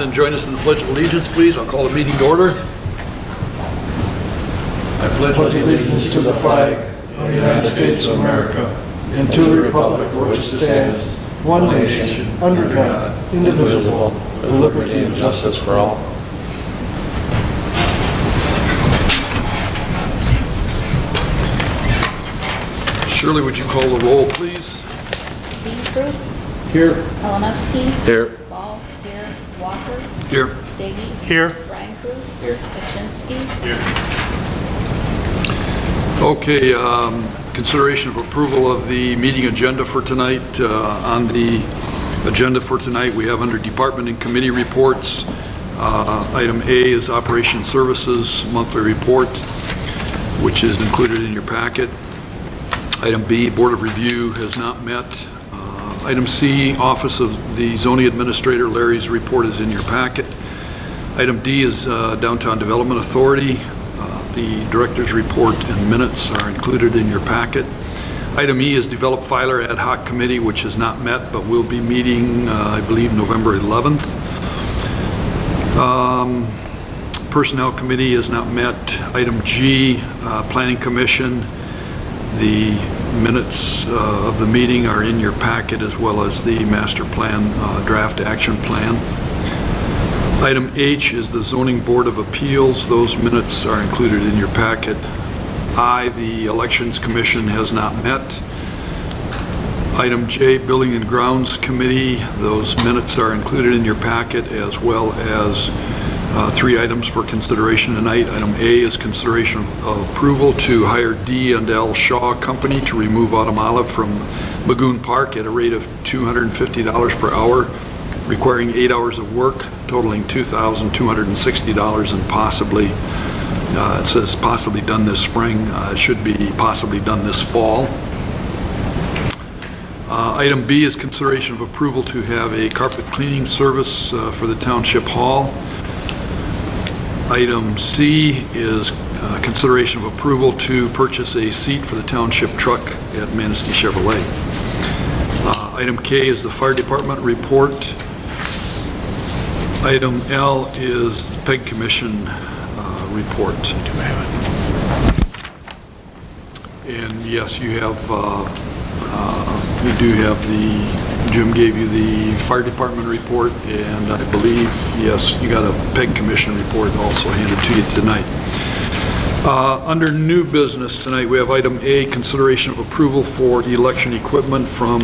And join us in the Pledge of Allegiance, please. I'll call the meeting to order. I pledge allegiance to the flag of the United States of America and to the republic for which it stands, one nation, under God, indivisible, with liberty and justice for all. Shirley, would you call the roll, please? Bruce. Here. Kalinowski. Here. Ball. Here. Walker. Here. Stady. Here. Brian Cruz. Here. Kaczynski. Here. Okay, consideration of approval of the meeting agenda for tonight. On the agenda for tonight, we have under department and committee reports. Item A is Operation Services Monthly Report, which is included in your packet. Item B, Board of Review has not met. Item C, Office of the Zoning Administrator, Larry's report is in your packet. Item D is Downtown Development Authority. The Director's report and minutes are included in your packet. Item E is Develop Filer Ad Hoc Committee, which has not met, but will be meeting, I believe, November 11th. Personnel Committee has not met. Item G, Planning Commission. The minutes of the meeting are in your packet, as well as the master plan draft action plan. Item H is the Zoning Board of Appeals. Those minutes are included in your packet. I, the Elections Commission, has not met. Item J, Building and Grounds Committee. Those minutes are included in your packet, as well as three items for consideration tonight. Item A is consideration of approval to hire D&L Shaw Company to remove automotive from Magoon Park at a rate of $250 per hour, requiring 8 hours of work, totaling $2,260, and possibly, it says possibly done this spring. It should be possibly done this fall. Item B is consideration of approval to have a carpet cleaning service for the Township Hall. Item C is consideration of approval to purchase a seat for the Township truck at Manistee Chevrolet. Item K is the Fire Department report. Item L is the PEG Commission report. And yes, you have, we do have Jim gave you the Fire Department report, and I believe, yes, you got a PEG Commission report also handed to you tonight. Under new business tonight, we have item A, consideration of approval for election equipment from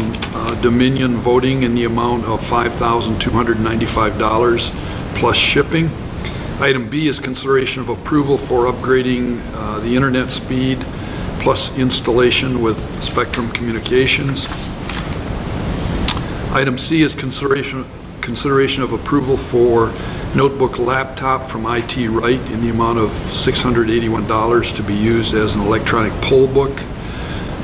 Dominion Voting in the amount of $5,295 plus shipping. Item B is consideration of approval for upgrading the internet speed plus installation with Spectrum Communications. Item C is consideration of approval for notebook laptop from IT Right in the amount of $681 to be used as an electronic poll book.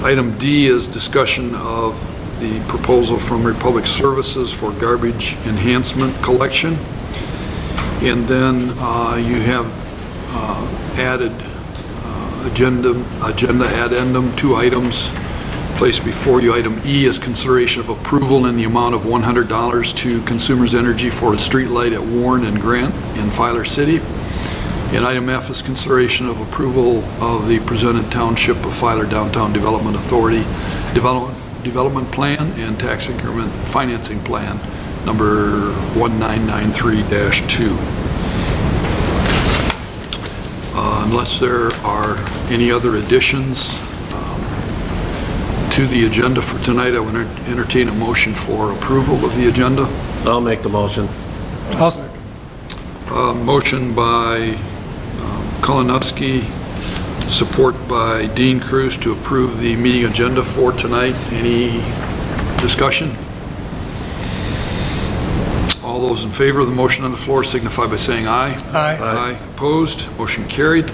Item D is discussion of the proposal from Republic Services for garbage enhancement collection. And then you have added agenda addendum, 2 items placed before you. Item E is consideration of approval in the amount of $100 to Consumers Energy for a street light at Warren and Grant in Filer City. And item F is consideration of approval of the presented Township of Filer Downtown Development Authority Development Plan and Tax Increment Financing Plan number 1993-2. Unless there are any other additions to the agenda for tonight, I would entertain a motion for approval of the agenda. I'll make the motion. Motion by Kalinowski, support by Dean Cruz to approve the meeting agenda for tonight. Any discussion? All those in favor of the motion on the floor signify by saying aye. Aye. Aye. Opposed? Motion carried.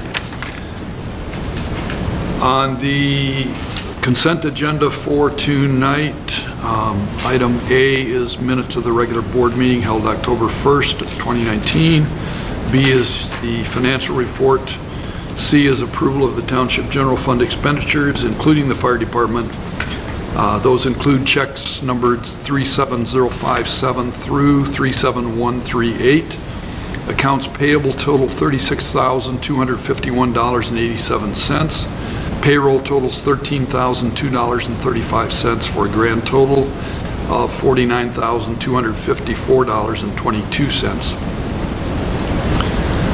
On the consent agenda for tonight, item A is minutes of the regular board meeting held October 1st, 2019. B is the financial report. C is approval of the Township General Fund expenditures, including the Fire Department Those include checks numbered 37057 through 37138. Accounts payable total $36,251.87. Payroll totals $13,002.35 for a grand total of $49,254.22.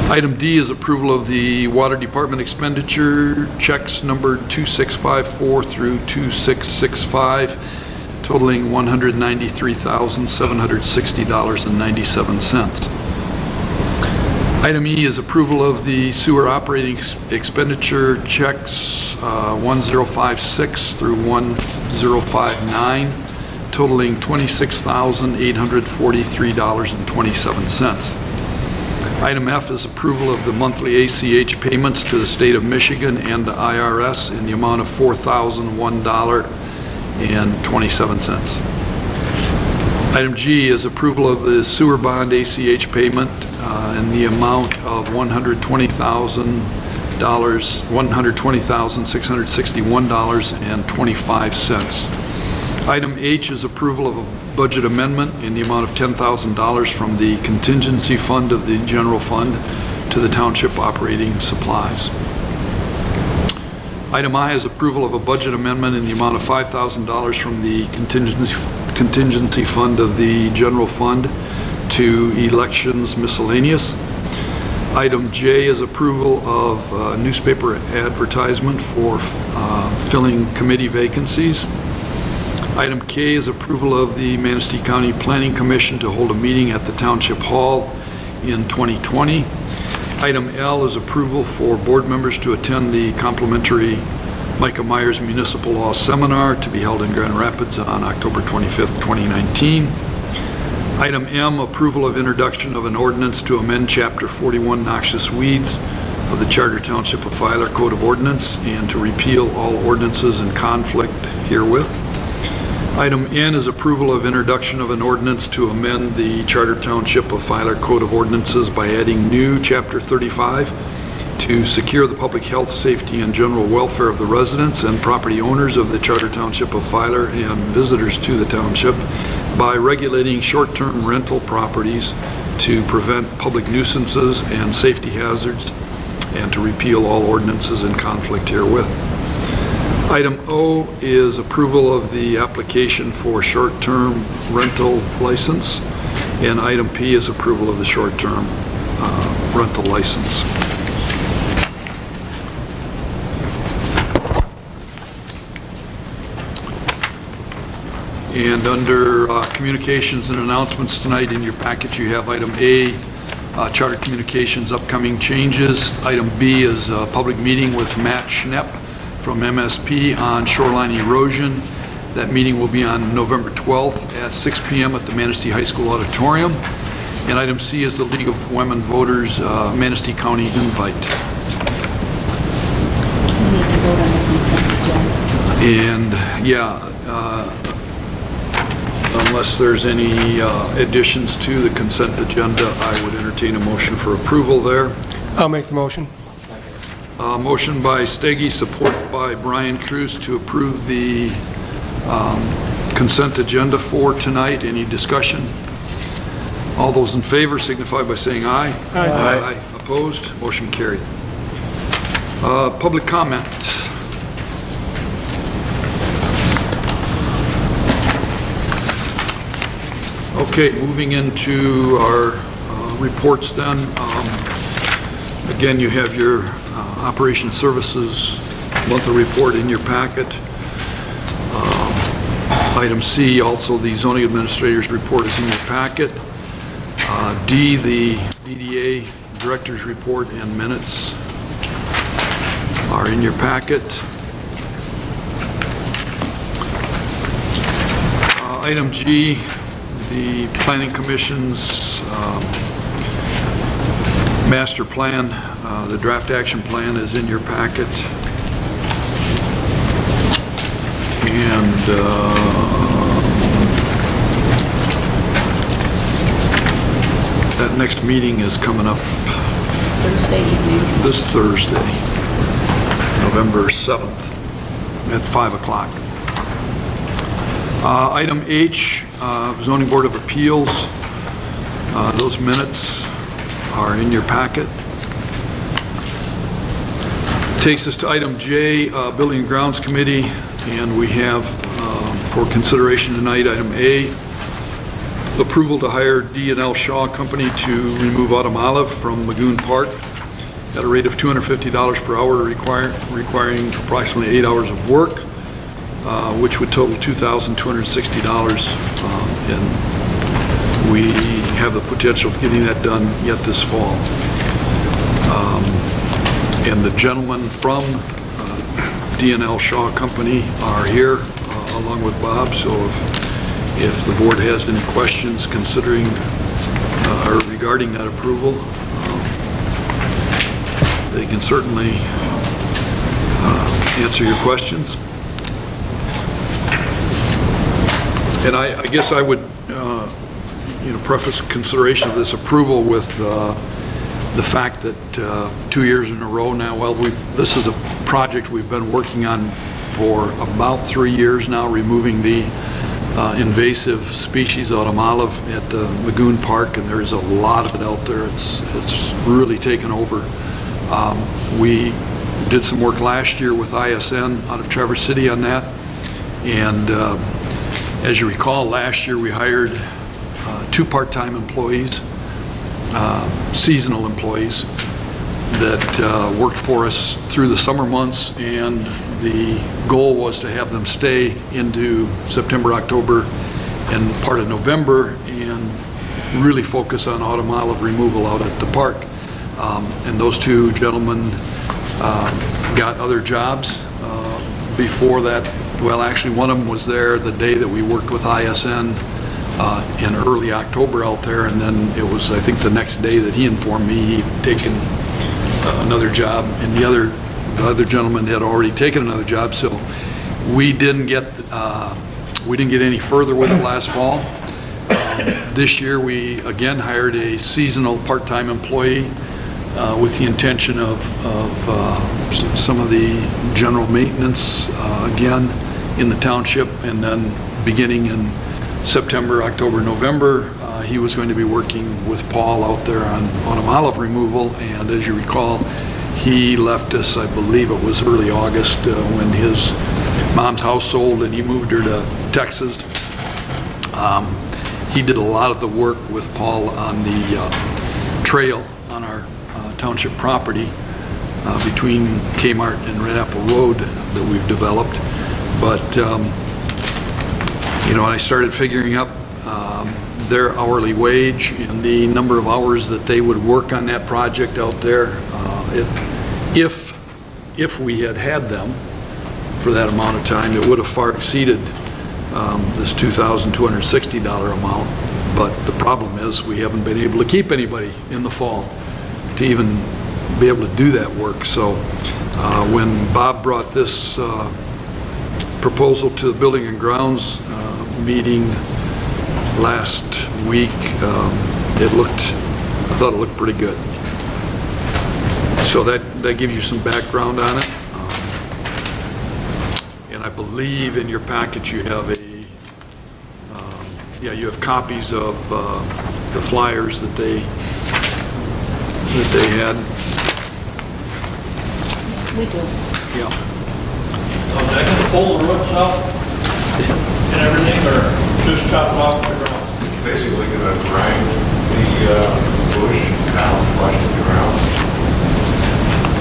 Item D is approval of the Water Department expenditure checks numbered 2654 through 2665, totaling $193,760.97. Item E is approval of the sewer operating expenditure checks 1056 through 1059, totaling $26,843.27. Item F is approval of the monthly ACH payments to the State of Michigan and the IRS in the amount of $4,001.27. Item G is approval of the sewer bond ACH payment in the amount of $120,661.25. Item H is approval of a budget amendment in the amount of $10,000 from the contingency fund of the general fund to the township operating supplies. Item I is approval of a budget amendment in the amount of $5,000 from the contingency fund of the general fund to elections miscellaneous. Item J is approval of newspaper advertisement for filling committee vacancies. Item K is approval of the Manistee County Planning Commission to hold a meeting at the Township Hall in 2020. Item L is approval for board members to attend the complimentary Micah Myers Municipal Law Seminar to be held in Grand Rapids on October 25th, 2019. Item M, approval of introduction of an ordinance to amend Chapter 41 Noxious Weeds of the Charter Township of Filer Code of Ordinance and to repeal all ordinances in conflict herewith. Item N is approval of introduction of an ordinance to amend the Charter Township of Filer Code of Ordinances by adding new Chapter 35 to secure the public health, safety, and general welfare of the residents and property owners of the Charter Township of Filer and visitors to the township by regulating short-term rental properties to prevent public nuisances and safety hazards and to repeal all ordinances in conflict herewith. Item O is approval of the application for short-term rental license, and item P is approval of the short-term rental license. And under communications and announcements tonight in your package, you have item A, Charter Communications upcoming changes. Item B is a public meeting with Matt Schnepp from MSP on shoreline erosion. That meeting will be on November 12th at 6 p.m. at the Manistee High School Auditorium. And item C is the League of Women Voters Manistee County invite. We need to vote on the consent agenda. And unless there's any additions to the consent agenda, I would entertain a motion for approval there. I'll make the motion. Motion by Steggy, support by Brian Cruz to approve the consent agenda for tonight. Any discussion? All those in favor signify by saying aye. Aye. Aye. Opposed? Motion carried. Public comment. Okay, moving into our reports then. Again, you have your Operation Services monthly report in your packet. Item C, also the zoning administrator's report is in your packet. D, the DDA director's report and minutes are in your packet. Item G, the Planning Commission's master plan, the draft action plan is in your packet. And that next meeting is coming up Thursday evening. this Thursday, November 7th at 5 o'clock. Item H, Zoning Board of Appeals. Those minutes are in your packet. Takes us to item J, Building and Grounds Committee, and we have for consideration tonight, item A, approval to hire D&L Shaw Company to remove autumn olive from Lagoon Park at a rate of $250 per hour, requiring approximately 8 hours of work, which would total $2,260. And we have the potential of getting that done yet this fall. And the gentlemen from D&L Shaw Company are here along with Bob, so if the board has any questions considering or regarding that approval, they can certainly answer your questions. And I guess I would preface consideration of this approval with the fact that 2 years in a row now, well, this is a project we've been working on for about 3 years now, removing the invasive species autumn olive at the Lagoon Park, and there is a lot of it out there. It's really taken over. We did some work last year with ISN out of Traverse City on that, and as you recall, last year we hired 2 part-time employees, seasonal employees, that worked for us through the summer months, and the goal was to have them stay into September, October, and part of November, and really focus on autumn olive removal out at the park. And those 2 gentlemen got other jobs before that. Well, actually, one of them was there the day that we worked with ISN in early October out there, and then it was, I think, the next day that he informed me he'd taken another job, and the other gentleman had already taken another job, so we didn't get any further with it last fall. This year we again hired a seasonal part-time employee with the intention of some of the general maintenance again in the township, and then beginning in September, October, November, he was going to be working with Paul out there on autumn olive removal. And as you recall, he left us, I believe it was early August, when his mom's house sold and he moved her to Texas. He did a lot of the work with Paul on the trail on our township property between Kmart and Red Apple Road that we've developed. But I started figuring up their hourly wage and the number of hours that they would work on that project out there. If we had them for that amount of time, it would have far exceeded this $2,260 amount. But the problem is we haven't been able to keep anybody in the fall to even be able to do that work. So when Bob brought this proposal to the Building and Grounds meeting last week, I thought it looked pretty good. So that gives you some background on it. And I believe in your package you have you have copies of the flyers that they had. We do. Yeah. They can pull the roots out and everything, or just chop it off the ground? Basically going to grind the bush down, flush the ground.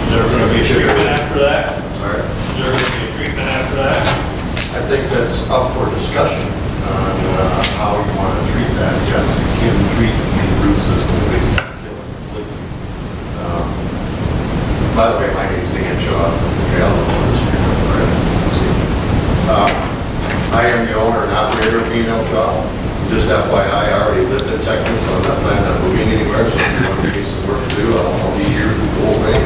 Is there going to be a treatment after that? Sorry? Is there going to be a treatment after that? I think that's up for discussion on how you want to treat that. Yes, you can treat the root system, basically kill it completely. By the way, my name's Dan Shaw. I am the owner and operator of D&L Shaw. Just FYI, I already lived in Texas, so I'm not planning on moving anywhere, so if you want to give me some work to do, I'll be here for the whole thing.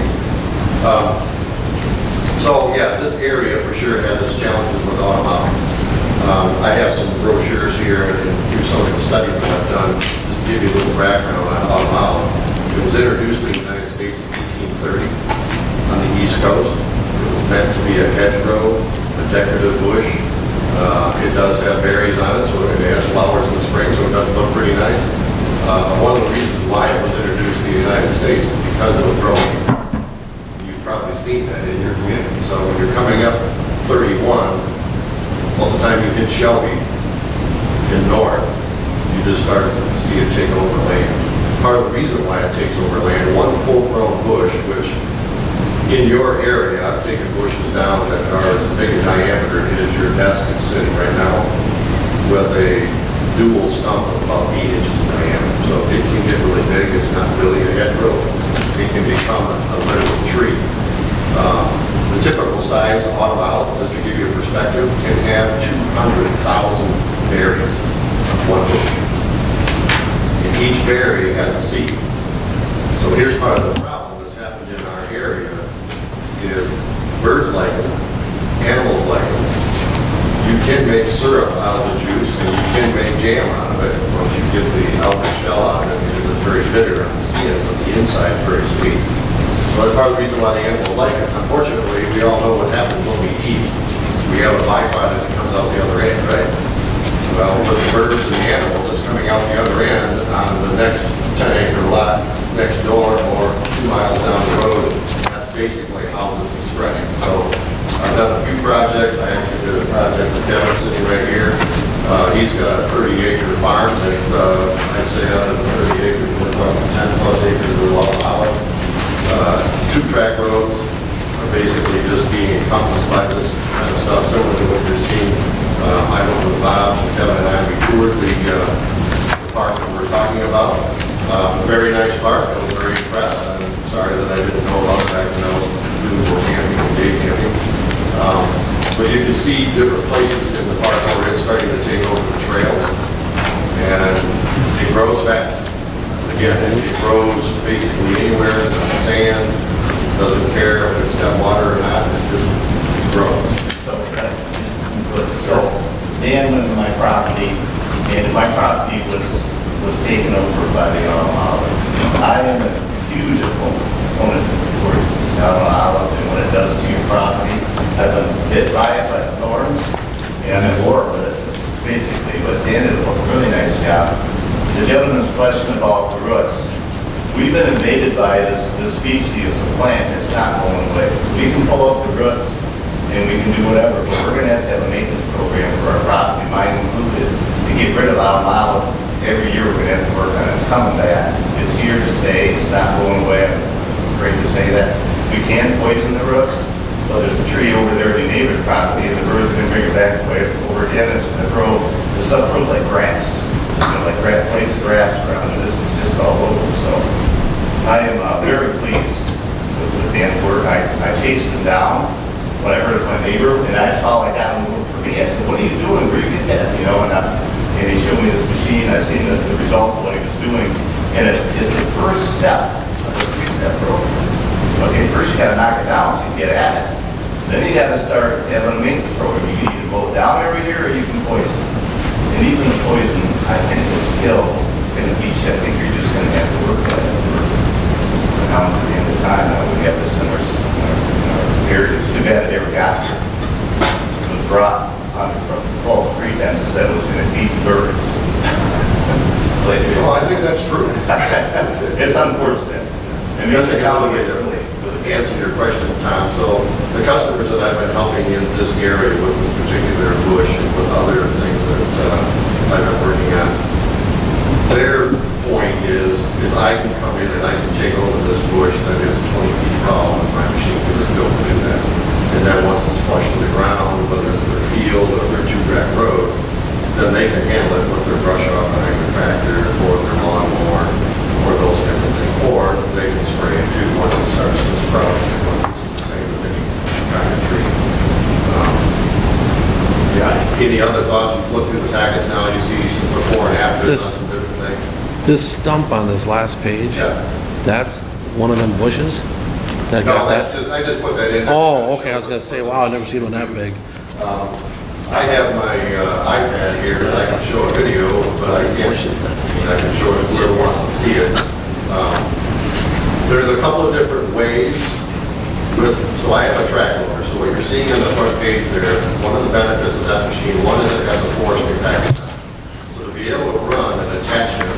So yes, this area for sure has its challenges with autumn olive. I have some brochures here and through some of the studies that I've done, just to give you a little background on autumn olive. It was introduced in the United States in 1830 on the East Coast. It was meant to be a hedgerow, a decorative bush. It does have berries States because of the growing. You've probably seen that in your community. So when you're coming up 31, all the time you hit Shelby in north, you just start to see it take over land. Part of the reason why it takes over land, one full-grown bush, which in your area, I've taken bushes down that are as big in diameter as your desk is sitting right now, with a dual stump of about 8 inches in diameter. So it can get really big. It's not really a hedgerow. It can become a literal tree. The typical size of autumn olive, just to give you a perspective, can have 200,000 berries on one bush. And each berry has a seed. So here's part of the problem that's happened in our area is birds like them, animals like them. You can make syrup out of the juice and you can make jam out of it once you get the outer shell out of it because it's very bitter on the skin, but the inside is very sweet. So that's part of the reason why the animals like it. Unfortunately, we all know what happens when we eat. We have a byproduct that comes out the other end, right? Well, with the birds and the animals that's coming out the other end on the next 10-acre lot next door or 2 miles down the road, that's basically how this is spreading. So I've done a few projects. I actually did a project with Kevin sitting right here. He's got a 30-acre farm that I'd say out of the 30 acres, we're about 10+ acres of olive. 2-track roads are basically just being encompassed by this kind of stuff, similar to what you're seeing. I went with Bob, Kevin, and I, we toured the park that we're talking about. A very nice park. I was very impressed. I'm sorry that I didn't know about it back when I was doing more camping and day camping. But you can see different places in the park where it's starting to take over the trails. And it grows fast. Again, it grows basically anywhere, it's on sand, doesn't care if it's got water or not, it grows. So, Dan went to my property, and my property was taken over by the autumn olive. I am a huge opponent for autumn olive and what it does to your property. I've been hit by it by the thorns, and I'm at war with it, basically. But Dan did a really nice job. The gentleman's question about the roots, we've been invaded by this species of plant that's not going away. We can pull up the roots and we can do whatever, but we're going to have a maintenance program for our property, mine included, to get rid of autumn olive. Every year we're going to have to work on it. It's coming back. It's here to stay. It's not going away. I'm afraid to say that. We can poison the roots. So there's a tree over there in the neighbor's property, and the birds are going to bring it back over again. It's going to grow. The stuff grows like grass. Like blades of grass around, and this is just all over. So I am very pleased with Dan's work. I chased him down when I heard of my neighbor, and that's all I got him to work for me. I said, "What are you doing? Where do you get that?" And he showed me this machine. I've seen the results of what he was doing, and it is the first step of the 3-step program. Okay, first you got to knock it down so you can get at it. Then you got to start having a maintenance program. You can either mow it down every year, or you can poison it. And even the poison, I think, is still going to teach. I think you're just going to have to work at it for now to the end of time. Now we have this in our period. It's too bad it ever got here. It was brought on from false pretenses that it was going to feed birds. Well, I think that's true. It's unfortunate. And Just to answer your question, Tom, so the customers that I've been helping in this area with this particular bush and with other things that I've been working on, their point is I can come in and I can take over this bush that is 20 feet tall with my machine because it's built to do that. And then once it's flush to the ground, whether it's their field or their 2-track road, then they can handle it with their brush off behind their tractor or their lawnmower or those kind of things. Or they can spray it too once it starts to sprout. It's the same with any kind of tree. Any other thoughts? You've looked through the packets now, you see some before and after on some different things. This stump on this last page, Yeah. that's one of them bushes? That No, got that's that? just, I just put that in there. Oh, okay, I was gonna say, wow, I've never seen one that big. I have my iPad here that I can show a video, but I can't. I can show it whoever wants to see it. There's a couple of different ways so I have a track loader. So what you're seeing on the front page there, one of the benefits of that machine, one is it has a forestry package. So to be able to run an attachment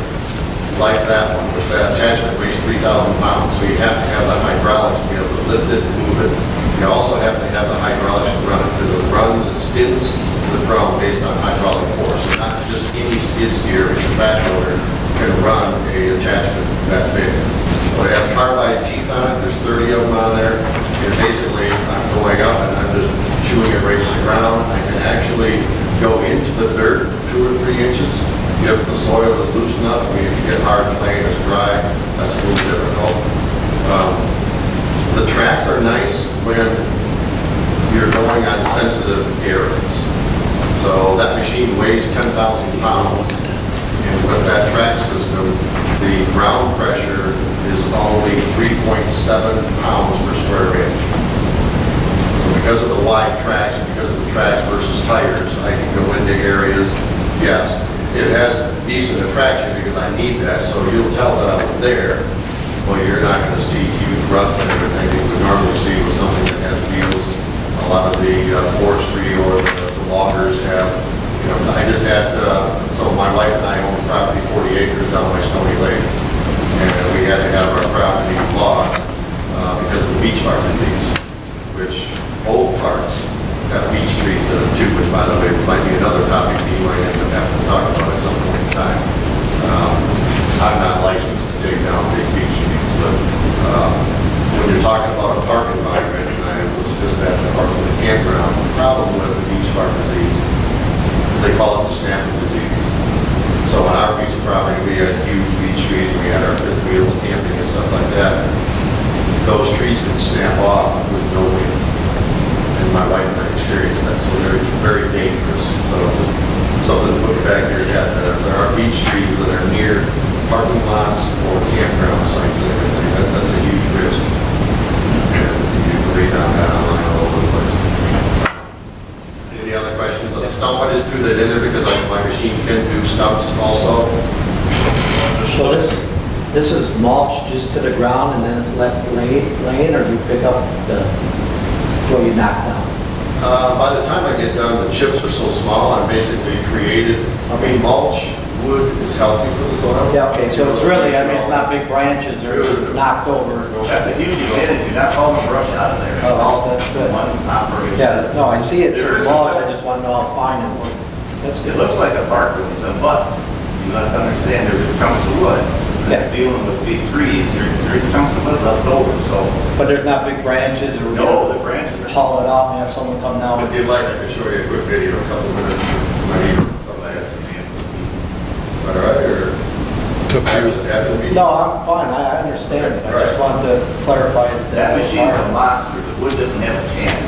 like that one, which that attachment weighs 3,000 pounds, so you have to have the hydraulics to be able to lift it, move it. You also have to have the hydraulics to run it, because it runs and spins the drum based on hydraulic force. And not just any skid steer in a track loader can run a attachment that big. So it has carbide teeth on it, there's 30 of them on there, and basically I'm going up and I'm just chewing it right to the ground. I can actually go into the dirt 2 or 3 inches if the soil is loose enough. I mean, if you get hard clay and it's dry, that's a little difficult. The tracks are nice when you're going on sensitive areas. So that machine weighs 10,000 pounds, and with that track system, the ground pressure is only 3.7 pounds per square inch. So because of the wide tracks and because of the tracks versus tires, I can go into areas. Yes, it has decent attraction because I need that, so you'll tell that I was there. Well, you're not going to see huge ruts and everything you would normally see with something that has wheels. A lot of the forestry or the loggers have, you know, I just had, so my wife and I own property 40 acres down by Stony Lake, and we had to have our property logged because of the beach bark disease, which both parts have beech trees in them too, which by the way might be another topic you might have to talk about at some point in time. I'm not licensed to take down big beech trees, but when you're talking about a park environment, and I was just at the park with the campground, the problem with the beech bark disease, they call it the snapping disease. So on our piece of property, we had huge beech trees, and we had our fifth wheels camping and stuff like that. Those trees can snap off with no wind. And my wife and I experienced that, so they're very dangerous. So just something to put back in your head, that if there are beech trees that are near parking lots or campground sites and everything, that's a huge risk. And you can read on that online all over the place. Any other questions on the stump? I just threw that in there because my machine can do stumps also. So this is mulch just to the ground and then it's left laying, or do you pick up what you knock down? By the time I get done, the chips are so small, I'm basically created, mulch, wood is healthy for the soil. Yeah, okay, so it's really, it's not big branches or knocked over. That's a huge advantage, you're not hauling brush out of there. Oh, that's good. One operation. Yeah, no, I see it's in mulch, I just want to know how fine it was. That's It good. looks like a bark with a butt. You have to understand, there's chunks of wood. Yeah. Dealing with big trees, there's chunks of wood left over, so. But there's not big branches or? No, the branches are. Haul it out and have someone come down? If you'd like, I can show you a quick video, a couple minutes. My neighbor, couple minutes. All right, or? After the meeting? No, I'm fine, I understand. I just want to clarify That machine's a monster, the wood doesn't have a chance.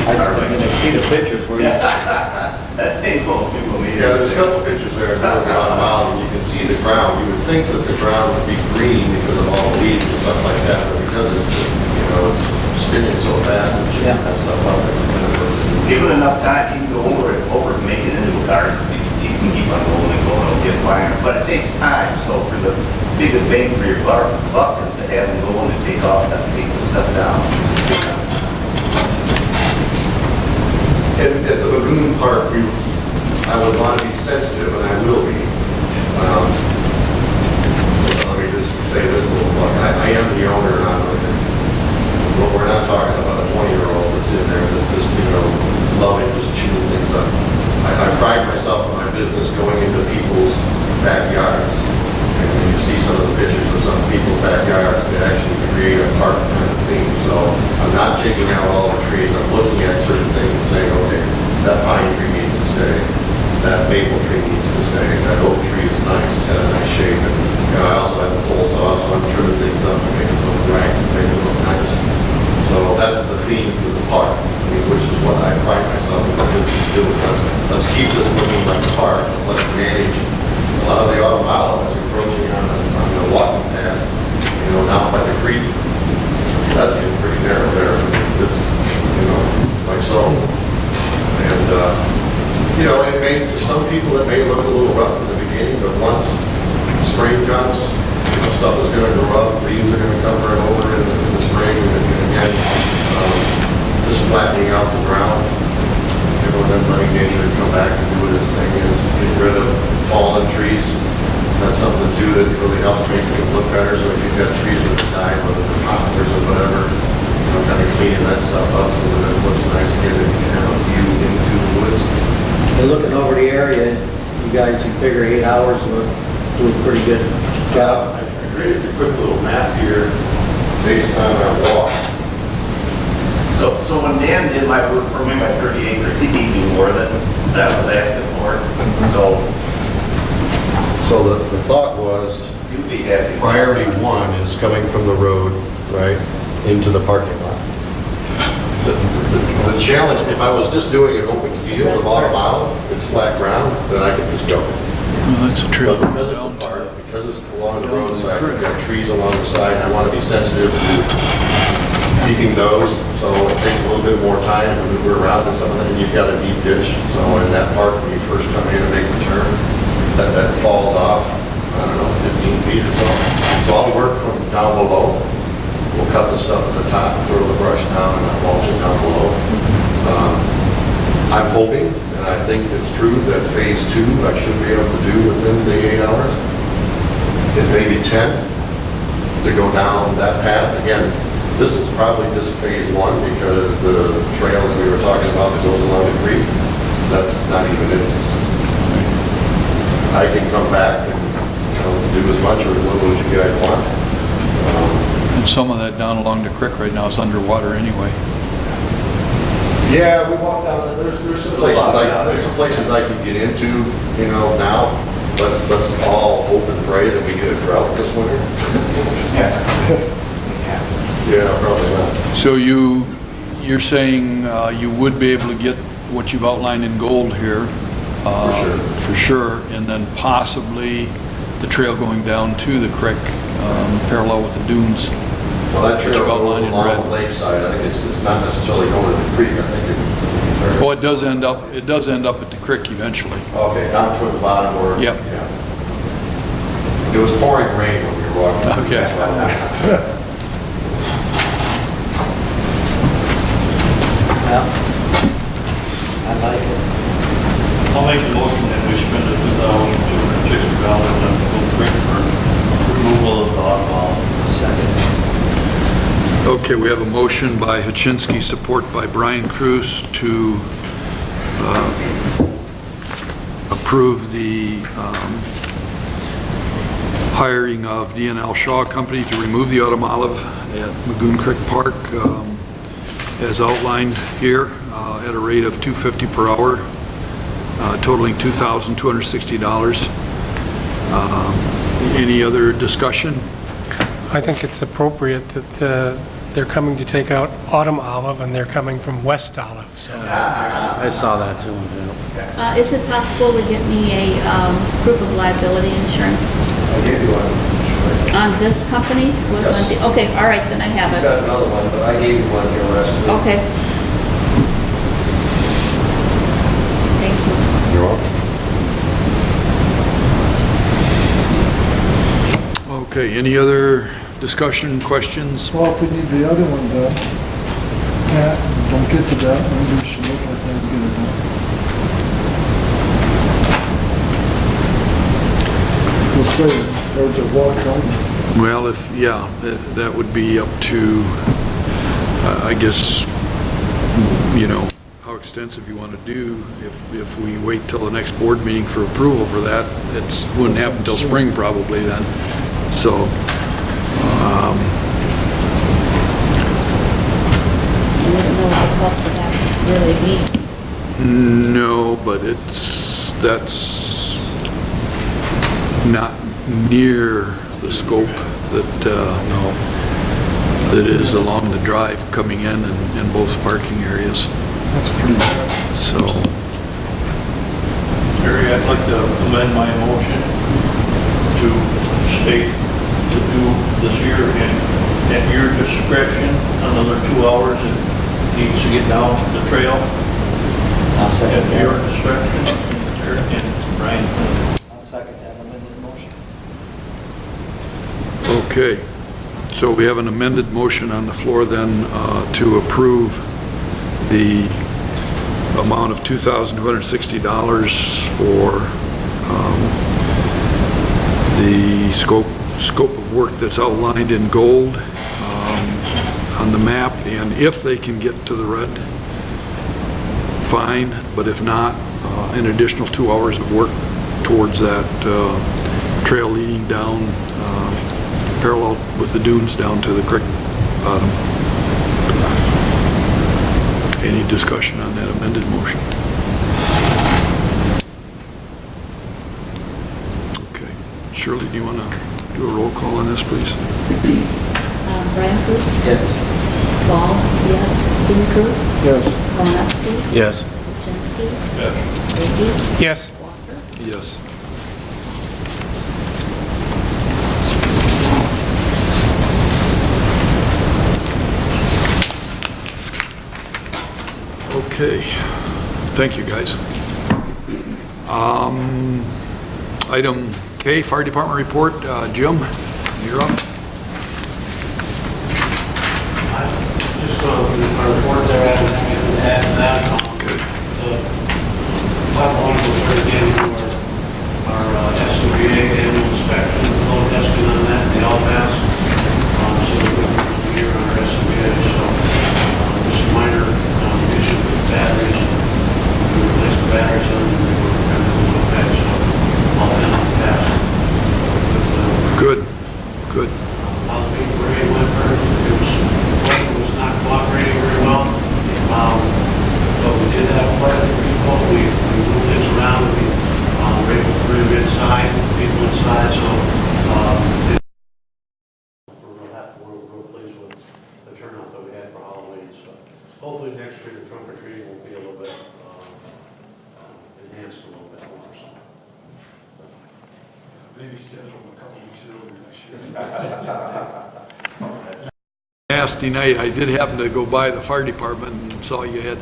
I see the pictures where you. That thing won't do me. Yeah, there's a couple pictures there going down a mile, and you can see the ground. You would think that the ground would be green because of all the weeds and stuff like that, but because it's, it's spinning so fast and chipping that stuff up. Given enough time, you can go over and make it into a garden. You can keep on going and going, it'll get finer. But it takes time, so for the biggest bang for your buck is to have them go in and take the stuff down. At the lagoon part, I would want to be sensitive, and I will be. Let me just say this a little bit. I am the owner, not but we're not talking about a 20-year-old that's in there that's just, loving just chewing things up. I pride myself in my business going into people's backyards. And when you see some of the pictures of some people's backyards, they actually create a park kind of thing. So I'm not taking out all the trees. I'm looking at certain things and saying, okay, that pine tree needs to stay. That maple tree needs to stay. That oak tree is nice. It's got a nice shape. And I also have a pole saw, so I'm trimming things up to make it look right and make it look nice. So that's the theme for the park, which is what I pride myself in doing. Let's keep this looking like a park. Let's manage a lot of the automobile that's approaching on the walking paths. Now cleaning that stuff up so that it looks nice again and you can have a view into the woods. And looking over the area, you guys, you figure 8 hours will do a pretty good job. I created a quick little map here based on our walk. So when Dan did my work for me, my 30 acres, he gave me more than I was asking for. So the thought was, You'd be happy. priority one is coming from the road, right, into the parking lot. The challenge, if I was just doing an open field of Autumn Olive, it's flat ground, then I could just go. Well, that's a trail But because going it's a down park, to, because it's along the roadside, we've got trees along the side, and I want to be sensitive to keeping those, so it takes a little bit more time to maneuver around and some of that, and you've got a deep ditch, so in that park, when you first come in and make the turn, that falls off, I don't know, 15 feet or so. So I'll work from down below. We'll cut the stuff at the top, throw the brush down, and I'll mulch it down below. I'm hoping, and I think it's true, that phase 2 I should be able to do within the 8 hours. It may be 10 to go down that path. Again, this is probably just phase 1 because the trail that we were talking about that goes along the creek, that's not even in this. I can come back and do as much or as little as you guys want. and some of that down along the creek right now is underwater anyway. Yeah, we walk down, there's some places I can get into, now. Let's all hope and pray that we get a drought this winter. Yeah, probably not. So you're saying you would be able to get what you've outlined in gold here? For sure. For sure, and then possibly the trail going down to the creek, parallel with the dunes. Well, that trail Which goes outlined in red. along the lakeside. I think it's not necessarily going to the creek. I think Oh, it does end up at the creek eventually. Okay, down toward the bottom or? Yep. Yeah. It was pouring rain when we were walking. Okay. Yeah. I like it. I'll make the motion that we spend the $2,260 on Gold Creek for removal of the automobile. Second. Okay, we have a motion by Hachinsky, support by Brian Cruz to approve the hiring of D&L Shaw Company to remove the autumn olive at Magoon Creek Park as outlined here at a rate of $250 per hour, totaling $2,260. Any other discussion? I think it's appropriate that they're coming to take out autumn olive and they're coming from west olive, so. I saw that too. Yeah. Is it possible to get me a proof of liability insurance I'll give you one. on this company? Was on the- Okay, all right, then I have I've it. got another one, but I gave you one here last week. Okay. Thank you. You're welcome. Okay, any other discussion, questions? Well, if we need the other one done, don't get to that, maybe we should look at that and get it done. We'll say it's hard to walk on. Well, that would be up to, I guess, how extensive you want to do. If we wait till the next board meeting for approval for that, it wouldn't happen until spring probably then. So, You wouldn't know what the cost of that would really be. no, but that's not near the scope that is along the drive coming in both parking areas. That's pretty bad. So, Jerry, I'd like to amend my motion to state to do this year and at your discretion, another 2 hours if needs to get down the trail. I'll second At your that. discretion, Jerry and Brian. I'll second that amended motion. okay. So we have an amended motion on the floor then to approve the amount of $2,260 for the scope of work that's outlined in gold on the map, and if they can get to the red, fine, but if not, an additional 2 hours of work towards that trail leading down parallel with the dunes down to the creek bottom. Any discussion on that amended motion? Okay. Shirley, do you want to do a roll call on this, please? Brian Cruz? Yes. Paul, yes. Dean Cruz? Yes. Malinowski? Yes. Kuczynski? Stuckey? Yes. Walker? Yes. Okay, thank you, guys. Item K, Fire Department report. Jim, you're up. Just going through the report there, I haven't anything to add to that. Okay. The top one was again for our SOBA annual inspection, flow testing on that, they all passed. So we're good for the year on our SOBA, so just a minor issue with batteries. We replaced the batteries on them, and they were kind of okay, so all that passed. Good, good. How's the parade went for, it was not cooperating very well. But we did have quite a few people, we moved things around, we were able to bring them inside, people inside, so we're real pleased with the turnout that we had for Halloween. So hopefully next year the trunk or treating will be a little bit enhanced a little bit more. So. Maybe schedule a couple weeks earlier next year. Nasty night. I did happen to go by the fire department and saw you had,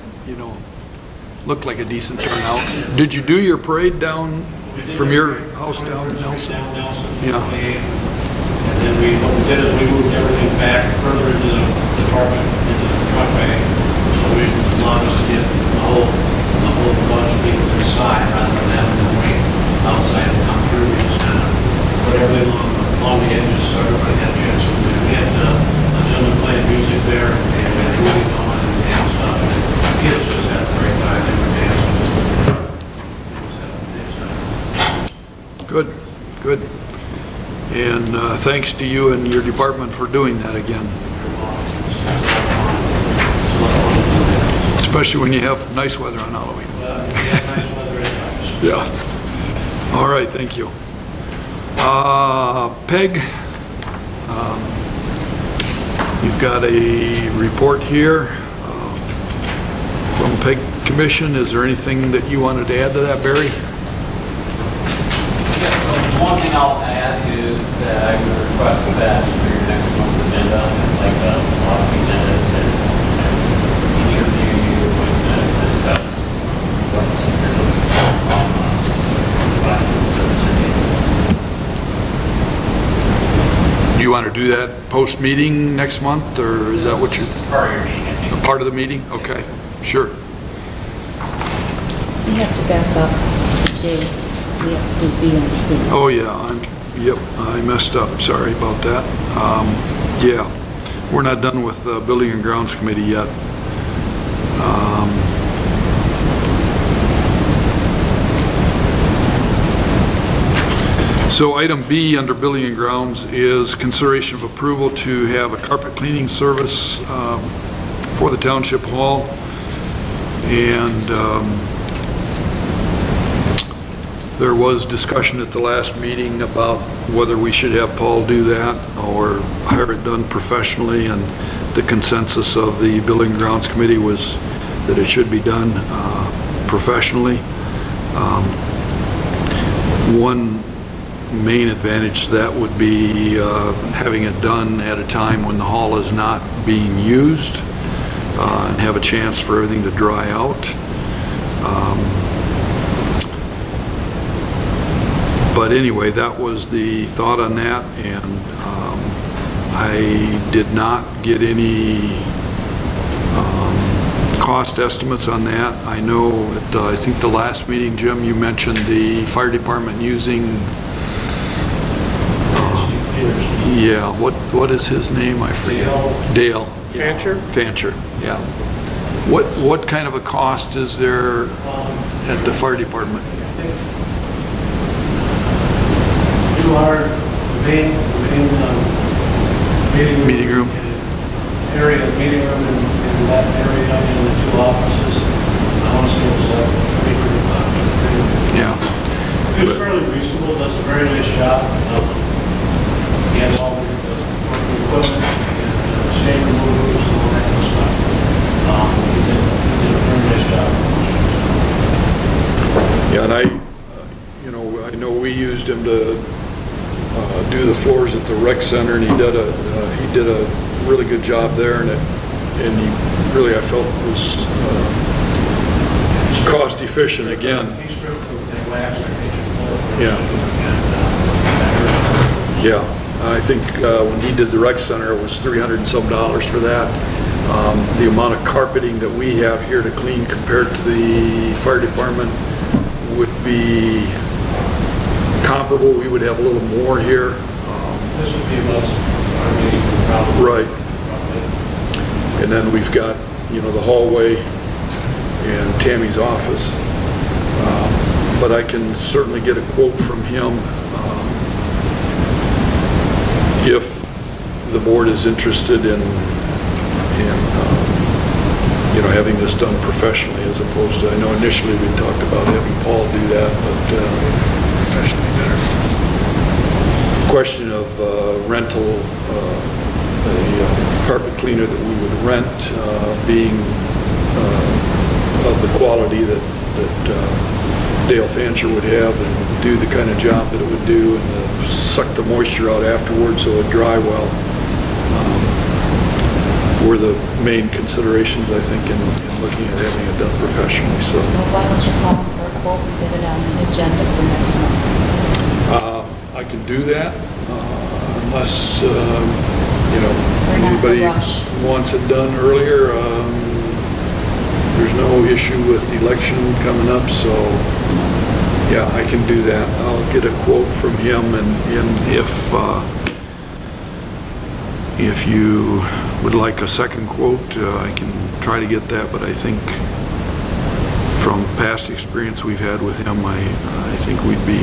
looked like a decent turnout. Did you do your parade down from your house down Nelson? Down Nelson. Yeah. And then what we did is we moved everything back further into the department, into the truck bay. So we allowed us to get the whole bunch of people inside rather than having them wait outside and come through. We just kind of put everything along the edges so everybody had a chance. We had a gentleman playing music there, and we had music going and dance stuff, and the kids just had a great time. They were dancing. Good, good. And thanks to you and your department for doing that again. Especially when you have nice weather on Halloween. Yeah, nice weather anyways. Yeah. All right, thank you. Peg, you've got a report here from Peg Commission. Is there anything that you wanted to add to that, Barry? Yes, so one thing I'll add is that I would request that for your next month's agenda, I'd like a slot agenda to interview you and discuss what you're looking for from us, providing service or need. Do you want to do that post-meeting next month, or is that what you're... Part of your meeting, I think. A part of the meeting? Okay, sure. We have to back up to J. We have to do B and C. Oh, yeah, yep, I messed up, sorry about that. Yeah, we're not done with the Building and Grounds Committee yet. So item B under Building and Grounds is consideration of approval to have a carpet cleaning service for the Township Hall. And there was discussion at the last meeting about whether we should have Paul do that or hire it done professionally, and the consensus of the Building and Grounds Committee was that it should be done professionally. One main advantage to that would be having it done at a time when the hall is not being used and have a chance for everything to dry out. But anyway, that was the thought on that, and I did not get any cost estimates on that. I know at I think the last meeting, Jim, you mentioned the fire department using yeah, what is his name? I forget. Dale. Fancher? Fancher, yeah. What kind of a cost is there at the fire department? You are main Meeting room? area, meeting room in that area, in the two offices. I want to say it was like $300. Yeah. He was fairly reasonable, does a very nice job. He has all the working equipment and stain removers and all that kind of stuff. He did a very nice job. Yeah, and I know we used him to do the floors at the rec center, and he did a really good job there, and he really, I felt, was cost efficient again. He stripped the wax and kitchen floor. Yeah. Yeah, I think when he did the rec center, it was $300 and some for that. The amount of carpeting that we have here to clean compared to the fire department would be comparable. We would have a little more here. This would be about our meeting, probably. Right. And then we've got, the hallway and Tammy's office. But I can certainly get a quote from him if the board is interested in having this done professionally, as opposed to, I know initially we talked about having Paul do that, but professionally better. Question of rental, a carpet cleaner that we would rent, being of the quality that Dale Fancher would have, and do the kind of job that it would do, and suck the moisture out afterwards so it would dry well, were the main considerations, I think, in looking at having it done professionally. So Well, why don't you call him for a quote and get it on the agenda for next month? I can do that, unless, We're not in a anybody rush. wants it done earlier. There's no issue with the election coming up, so yeah, I can do that. I'll get a quote from him, and if you would like a second quote, I can try to get that, but I think from past experience we've had with him, I think we'd be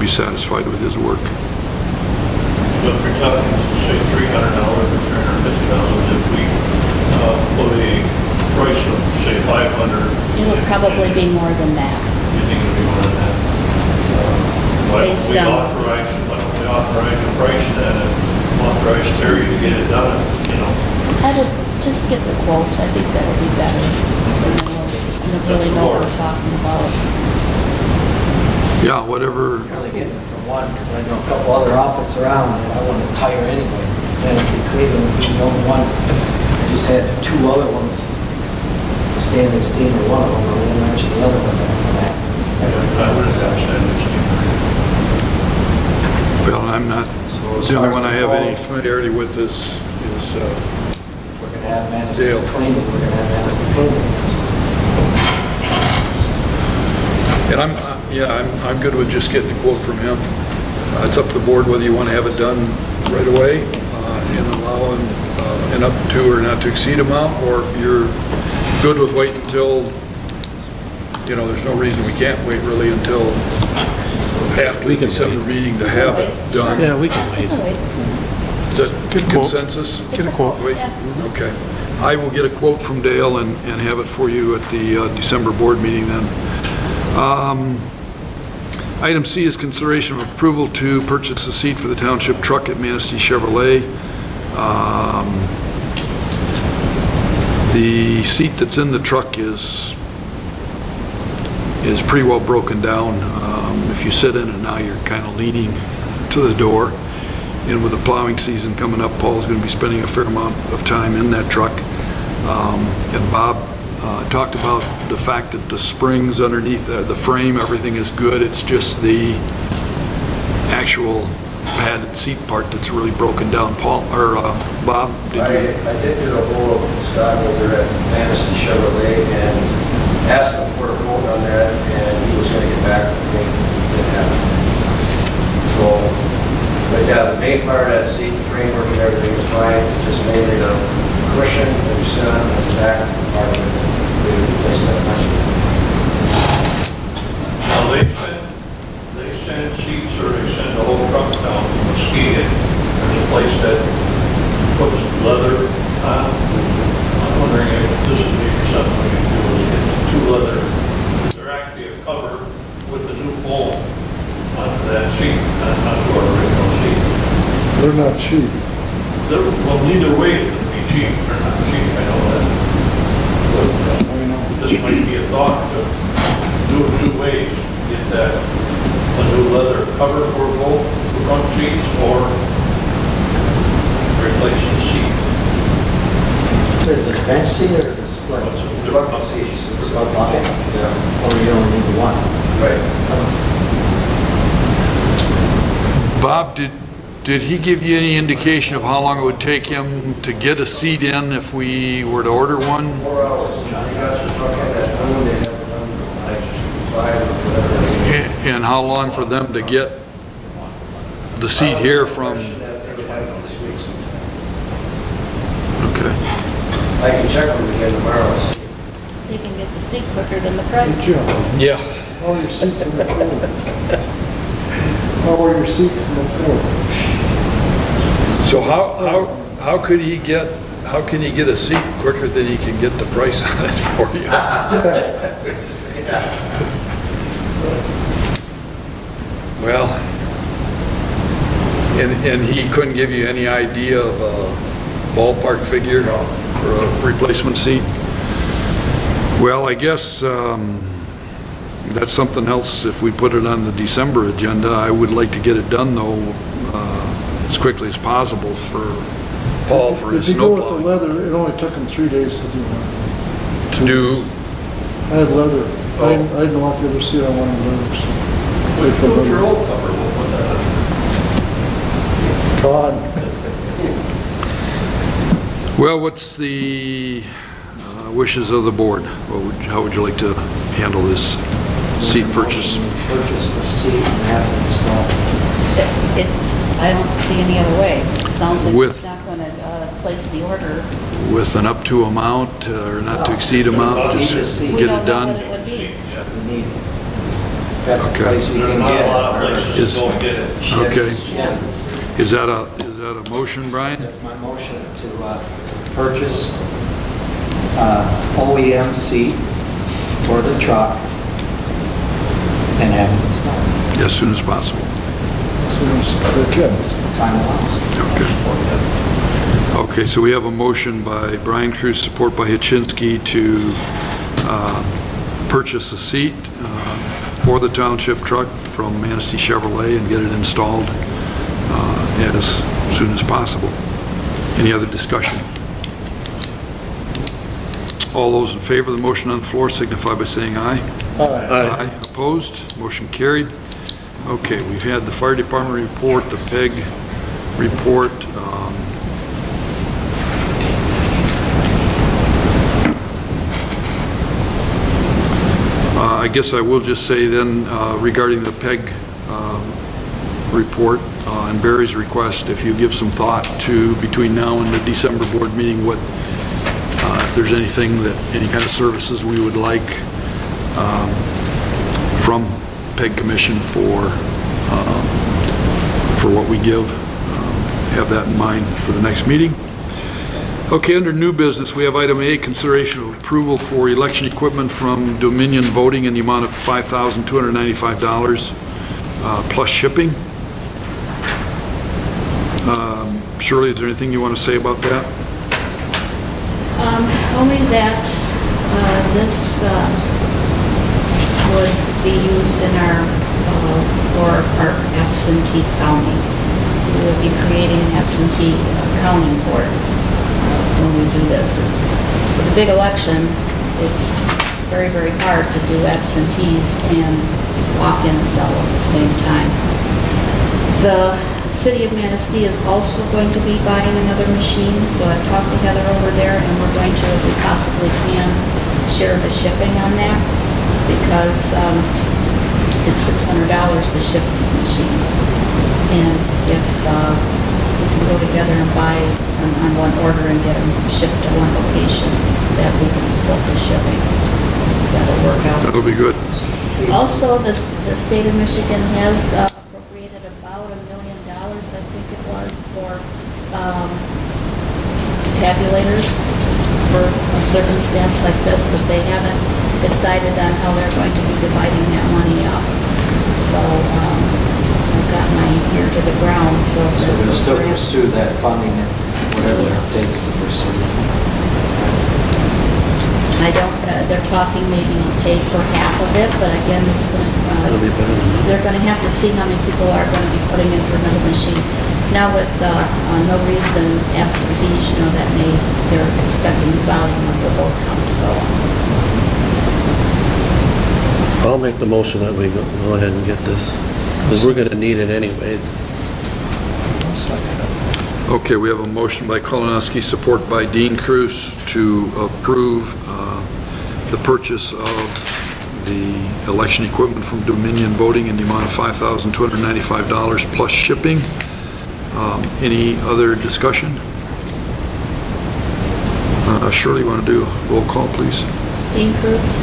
satisfied with his work. But we're talking, say, $300 or $350 if we put a price of, say, $500. It would probably be more than that. You think it'd be more than that? Why don't Based we on- authorize a price then, and authorize Terry to get it done, I would just get the quote. I think that would be better. And then we'll really know what we're talking about. Yeah, whatever. Really getting it from one, because I know a couple other outfits around, and I wouldn't hire anybody. Honestly, Cleveland would be the only one. I just had two other ones, Stanley Steamer, one of them, I won't mention the other one. I would have said that. Well, I'm not, the only one I have any familiarity with is If we're gonna have Madison Dale. cleaning, we're gonna have Madison cleaning. and I'm good with just getting a quote from him. It's up to the board whether you want to have it done right away and allow an up to or not to exceed amount, or if you're good with waiting until, there's no reason we can't wait really until after the December meeting to have it done. Yeah, we can wait. Wait. Is that Get a quote. consensus? Get a quote. Wait, Yeah. okay. I will get a quote from Dale and have it for you at the December board meeting then. Item C is consideration of approval to purchase a seat for the township truck at Manistee Chevrolet. The seat that's in the truck is pretty well broken down. If you sit in it now, you're kind of leaning to the door. And with the plowing season coming up, Paul's going to be spending a fair amount of time in that truck. And Bob talked about the fact that the springs underneath the frame, everything is good. It's just the actual padded seat part that's really broken down. Paul, or Bob, did you? I did get a hold of Scott over at Manistee Chevrolet and asked him for a quote on that, and he was going to get back to me. Didn't happen. So But yeah, the main part of that seat, the framework and everything is fine, it's just mainly the cushion that you sit on, and the back part of it. We replaced that much. Now, they send seats or they send the whole truck down to Muskegon. There's a place that puts leather on. I'm wondering if this is maybe something we can do, is get two leather. They're actually a cover with the new foam onto that seat, onto our original seat. They're not cheap. Well, neither way it would be cheap, they're not cheap, I know that. But this might be a thought to do it two ways, get that, a new leather cover for both the front seats or replace the seat. Is it a bench seat or is it split? The bucket seats. It's about bucket? Yeah. Or you only need the one? Right. Bob, did he give you any indication of how long it would take him to get a seat in if we were to order one? 4 hours. Johnny got the truck in at noon, they have it done like 5 or whatever. And how long for them to get the seat here from? Okay. I can check them again tomorrow. See. They can get the seat quicker than the price. Hey, Joe, Yeah. how are your seats in the Ford? How are your seats in the Ford? So how can he get a seat quicker than he can get the price on it for you? Well, and he couldn't give you any idea of a ballpark figure for a replacement seat? Well, I guess that's something else. If we put it on the December agenda, I would like to get it done though as quickly as possible for Paul for his If you go with the snowplow. leather, it only took him 3 days to do one. To do, I had leather. Oh. I didn't want the other seat, I wanted leather, so. Wait for Put your leather. old cover, we'll put that on. God. well, what's the wishes of the board? How would you like to handle this seat purchase? Purchase the seat and have it installed. I don't see any other way. It sounds like With- it's not going to place the order. With an up to amount or not to exceed amount, Need to just see. We get don't it know done? what it would be. You need, that's the Okay. place you There's can not get a it. lot of places to go and get it. Okay. Yeah. Is that a motion, Brian? That's my motion to purchase OEM seat for the truck and have it installed. As soon as possible. As soon as they can. Time allows. Okay. Okay, so we have a motion by Brian Cruz, support by Hitchinski to purchase a seat for the township truck from Manistee Chevrolet and get it installed as soon as possible. Any other discussion? All those in favor of the motion on the floor signify by saying aye. Aye. Opposed? Motion carried. Okay, we've had the fire department report, the PEG report. I guess I will just say then regarding the PEG report and Barry's request, if you give some thought to between now and the December board meeting, what if there's anything that, any kind of services we would like from PEG Commission for what we give, have that in mind for the next meeting. Okay, under new business, we have item A, consideration of approval for election equipment from Dominion Voting in the amount of $5,295 plus shipping. Shirley, is there anything you want to say about that? Only that this would be used in our for our absentee counting. We would be creating an absentee counting board when we do this. With a big election, it's very, very hard to do absentees and walk-ins all at the same time. The City of Manistee is also going to be buying another machine, so I've talked with Heather over there, and we're going to, if we possibly can, share the shipping on that, because it's $600 to ship these machines. And if we can go together and buy on one order and get them shipped to one location, that we can split the shipping. That'll work out. That'll be good. Also, the state of Michigan has appropriated about $1 million, I think it was, for tabulators for a circumstance like this, but they haven't decided on how they're going to be dividing that money up. So I've got my ear to the ground, so. So there's they'll a still grant. pursue that funding, whatever it takes to pursue. I don't, they're talking maybe pay for half of it, but again, it's gonna, That'll be better than nothing. they're gonna have to see how many people are gonna be putting in for another machine. Now with, no reason absentees, that they're expecting the volume of the vote count to go up. I'll make the motion that we go ahead and get this, because we're gonna need it anyways. Okay, we have a motion by Kolonowski, support by Dean Cruz, to approve the purchase of the election equipment from Dominion Voting in the amount of $5,295 plus shipping. Any other discussion? Shirley, you want to do a roll call, please? Dean Cruz?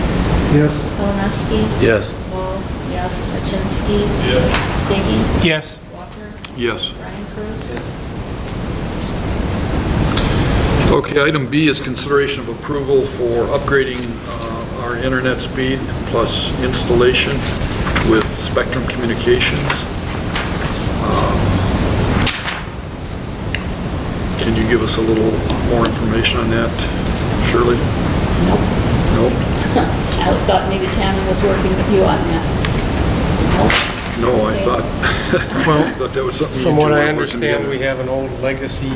Yes. Kolonowski? Yes. Wall? Yes. Machinsky? Yeah. Stiggy? Yes. Walker? Yes. Brian Cruz? Okay, item B is consideration of approval for upgrading our internet speed plus installation with Spectrum Communications. Can you give us a little more information on that, Shirley? Nope. Nope? I thought maybe Tammy was working with you on that. Nope. No, I Okay. thought, Well, I thought that was something you From two what were I working understand, together. we have an old legacy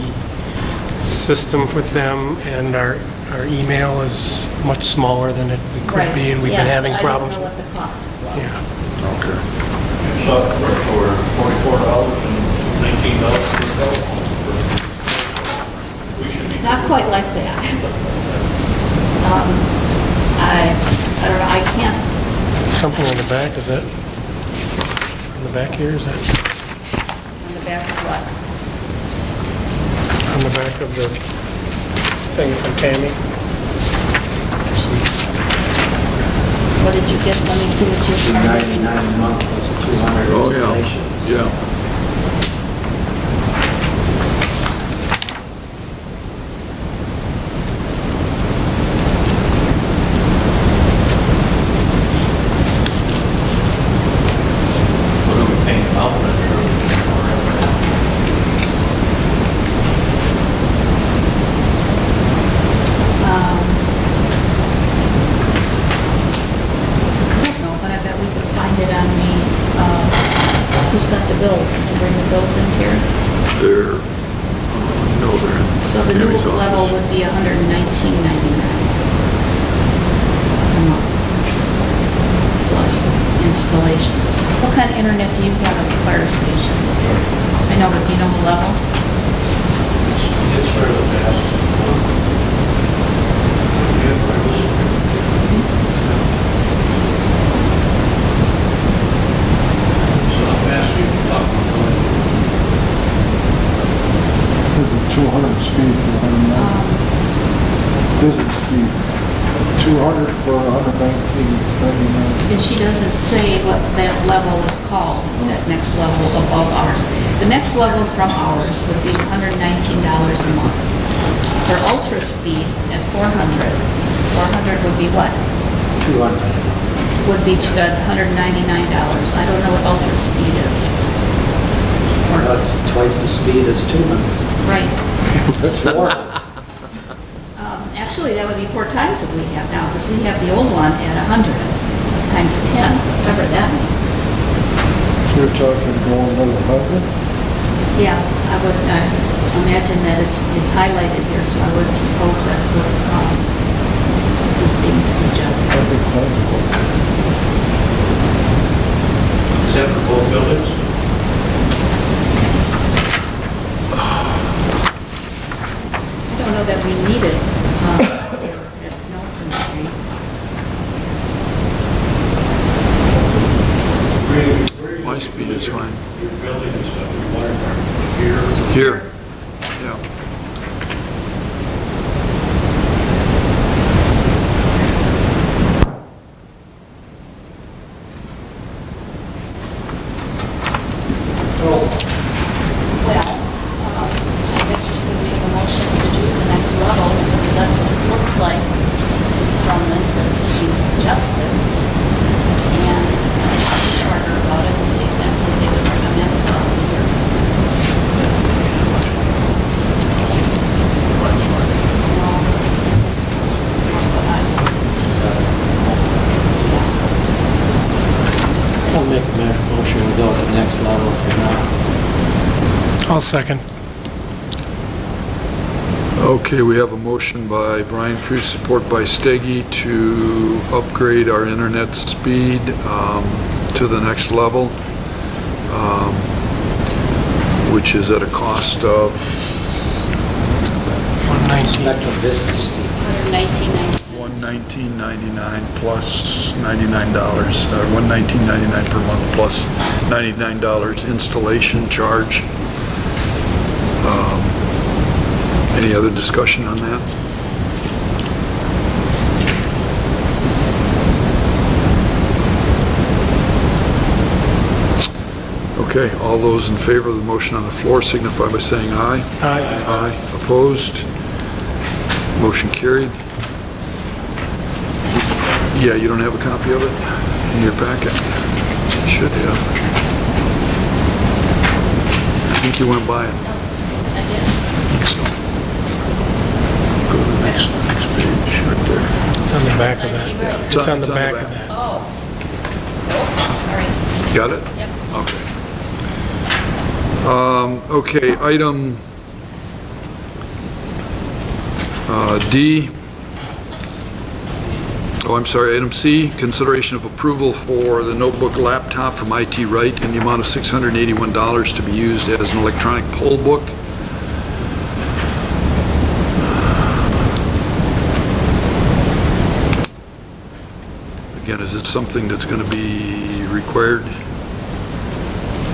system with them, and our email is much smaller than it could Right. be, and we've Yes, been having but problems. I don't know what the cost was. Yeah. Okay. Software for $44 and $19 per telephone. We should be. It's not quite like that. I don't know, I can't, Something on the back, is that? On the back here, is that? on the back of what? On the back of the thing from Tammy? What did you get? Let me see what you're charging. $299 a month plus a 200 Oh, installation. yeah, yeah. What are we paying outlet I don't know, but I bet we could find it on the, who's got the bills? Did you bring the bills in here? They're, no, they're in So the new Tammy's office. level would be $119.99 a month, plus installation. What kind of internet do you have at the fire station? I know, but do you know the level? It's fairly fast. Yeah, wireless. So how fast are you talking about? This is 200 speed for 190. Business speed, 200 for 119.99. And she doesn't say what that level is called, that next level above ours. The next level from ours would be $119 a month. For ultra speed at 400 would be what? 200. Would be $199. I don't know what ultra speed is. Well, it's twice the speed as 200. Right. That's more. Actually, that would be 4 times what we have now, because we have the old one at 100 times 10, whatever that means. So you're talking going another 100? Yes, I would imagine that it's highlighted here, so I would suppose that's what is being suggested. I think that's what. Is that for both buildings? I don't know that we need it at Nelson Street. second. Okay, we have a motion by Brian Cruz, support by Steggy, to upgrade our internet speed to the next level, which is at a cost of 119. Spectrum business speed. $119.99 plus $99, $119.99 per month plus $99 installation charge. Any other discussion on that? Okay, all those in favor of the motion on the floor signify by saying aye. Aye. Aye. Opposed? Motion carried. Yeah, you don't have a copy of it in your packet? Should have. I think you went by it. No, I did. So, go to the next page, right there. It's on the back of that. Right. It's on the back of that. Oh. Nope, all right. Got it? Yep. Okay. Okay, item D. Oh, I'm sorry, item C, consideration of approval for the notebook laptop from IT Right in the amount of $681 to be used as an electronic poll book. Again, is it something that's going to be required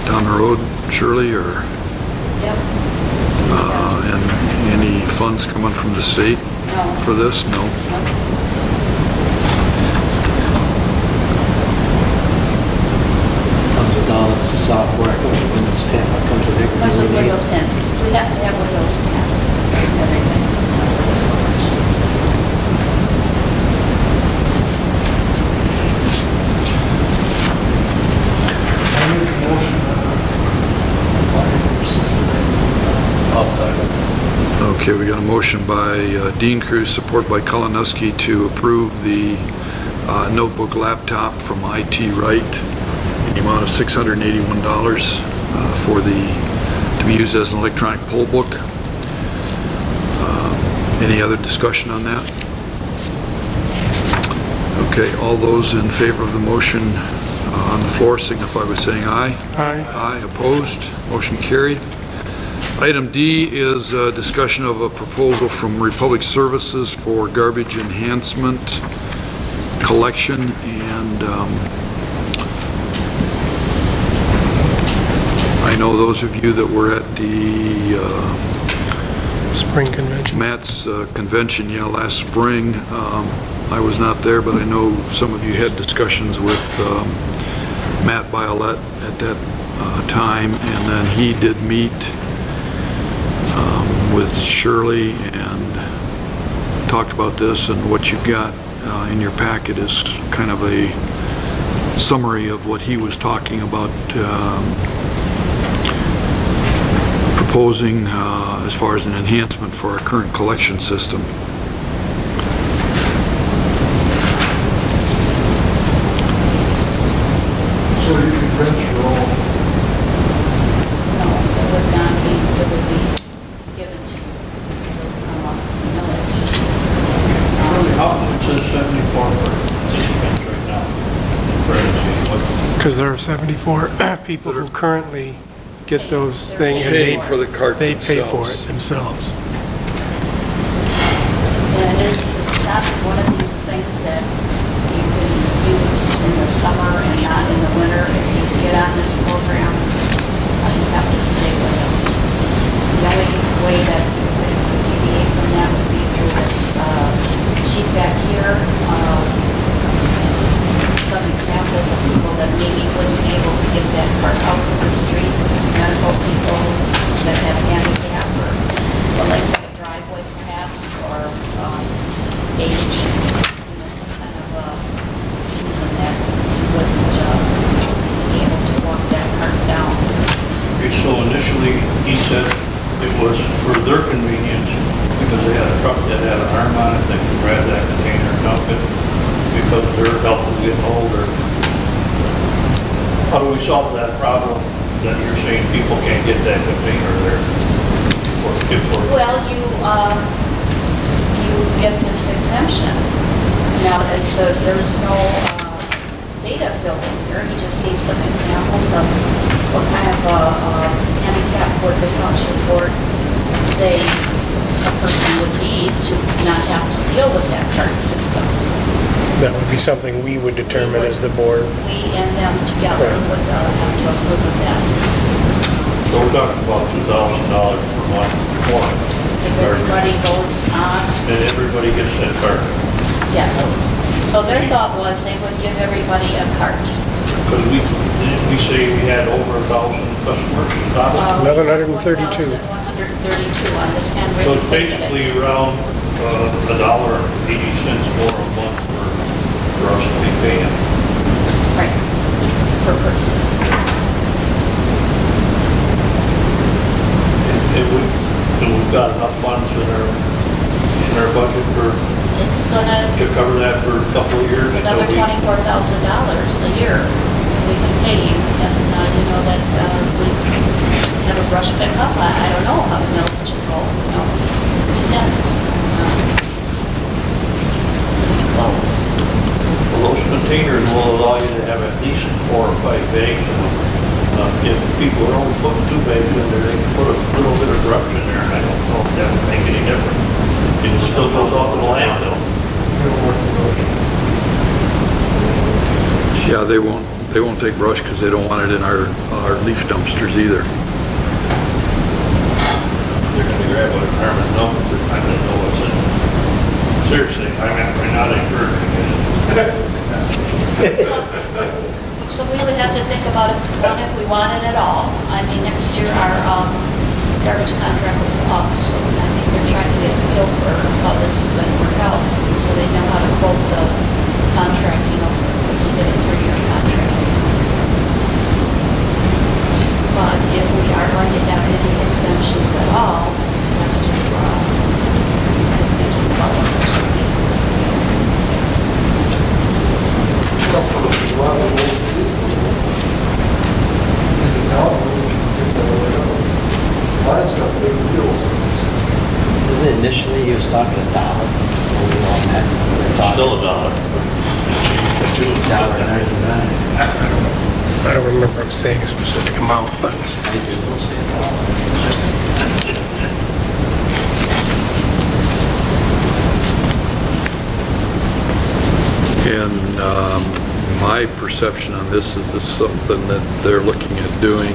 down the road, Shirley, or Yep. and any funds coming from the state No. for this? No. Nope. Comes with all the software, comes with Windows 10, it comes with everything. Comes with we need. Windows 10. We have to have Windows 10. Everything. So much. I'll second. Okay, we got a motion by Dean Cruz, support by Kalinowski, to approve the notebook laptop from IT Right in the amount of $681 to be used as an electronic poll book. Any other discussion on that? Okay, all those in favor of the motion on the floor signify by saying aye. Aye. Aye, opposed, motion carried. Item D is a discussion of a proposal from Republic Services for garbage enhancement collection, and I know those of you that were at the Spring convention. Matt's convention, last spring. I was not there, but I know some of you had discussions with Matt Biolette at that time, and then he did meet with Shirley and talked about this, and what you've got in your packet is kind of a summary of what he was talking about proposing as far as an enhancement for our current collection system. So you can print your own. No, it would not be, it would be given to you. Millage. Really, how much it says 74 for participants right now? Because there are 74 people who currently get those things, and Paid for the cart they pay for themselves. it themselves. And it's not one of these things that you can use in the summer and not in the winter. If you get on this program, you have to stay with it. The only way that you could deviate from that would be through this sheet back here. Some examples of people that maybe wasn't able to get that cart out to the street, medical people that have handicap or like to have a driveway perhaps, or age, some kind of reason that you wouldn't be able to walk that cart down. Okay, so initially, he said it was for their convenience, because they had a truck that had an arm on it that could grab that container and dump it, because they're helping to get older. How do we solve that problem then you're saying people can't get that container there. Well, you get this exemption. Now, there's no data filled in here, he just gave some examples of what kind of handicap would the township board say a person would need to not have to deal with that card system. That would be something we would determine as the board. We and them together would have to approve of that. So we're talking about $2,000 per month more. If everybody goes on, And everybody gets that card. yes. So their thought was they would give everybody a card. Because didn't we say we had over 1,000 customers? 1,132. 1,132 on this So handwritten it's ticket. basically around $1.80 more a month for us to be paying. Right, per person. And we've got enough funds in our budget It's gonna, to cover that for a couple of years. it's another until we- $24,000 a year that we can pay you. And, you know, that we have a brush pickup. I don't know how the millage will go, you know. It depends. It's gonna be close. Well, those containers will allow you to have at least 4 or 5 bags. If people are only putting 2 bags in there, they can put a little bit of brush in there, and I don't know if that would make any difference. It still goes off to the landfill. Yeah, they won't take brush because they don't want it in our leaf dumpsters either. They're gonna grab a carbon dump, they're not gonna know what's in it. Seriously, I'm not encouraging it. So we would have to think about if we want it at all. I mean, next year our garbage contract will be up, so I think they're trying to get a feel for how this is going to work out, so they know how to quote the contract, you know, because we get a 3-year contract. But if we are going to have any exemptions at all, we have to be thinking about what those should be. Mine's got big wheels. Was it initially, he was talking $1 when we all met? We were talking Still a dollar. $1.99. I don't remember him saying a specific amount, but I do. And my perception on this is something that they're looking at doing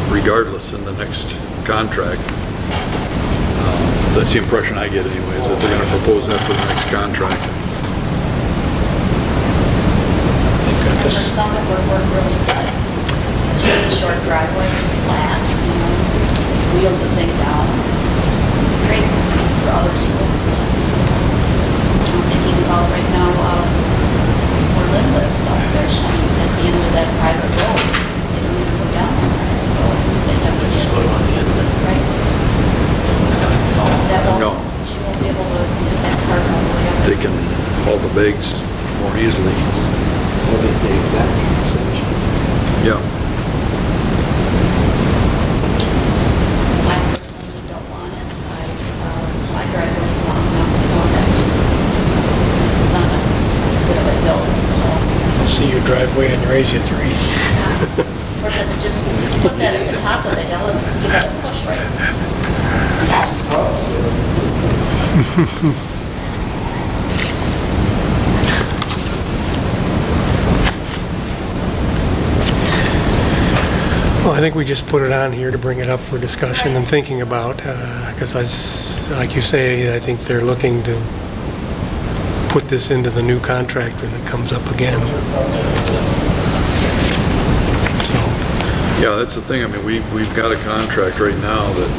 regardless in the next contract. That's the impression I get anyways, that they're going to propose that for the next contract. And for some, it would work really good. It's really short driveway, it's flat, you know, it's wheel the thing down. It'd be great for others who wouldn't. I'm thinking about right now, where Lynn lives, out there, she's at the end of that private road. They don't even go down that private road. They have to just Put it on the end there. right? That No. won't, she won't be able to get that cart all the way up. They can haul the bags more easily. We'll get the exemption. Yeah. I personally don't want it. My driveway is long enough to know that it's on a bit of a hill, so. I'll see your driveway and raise you 3. Or just put that at the top of the hill and give it a push right. Well, I think we just put it on here to bring it up for discussion and thinking about, because like you say, I think they're looking to put this into the new contract when it comes up again. So, Yeah, that's the thing. I mean, we've got a contract right now that,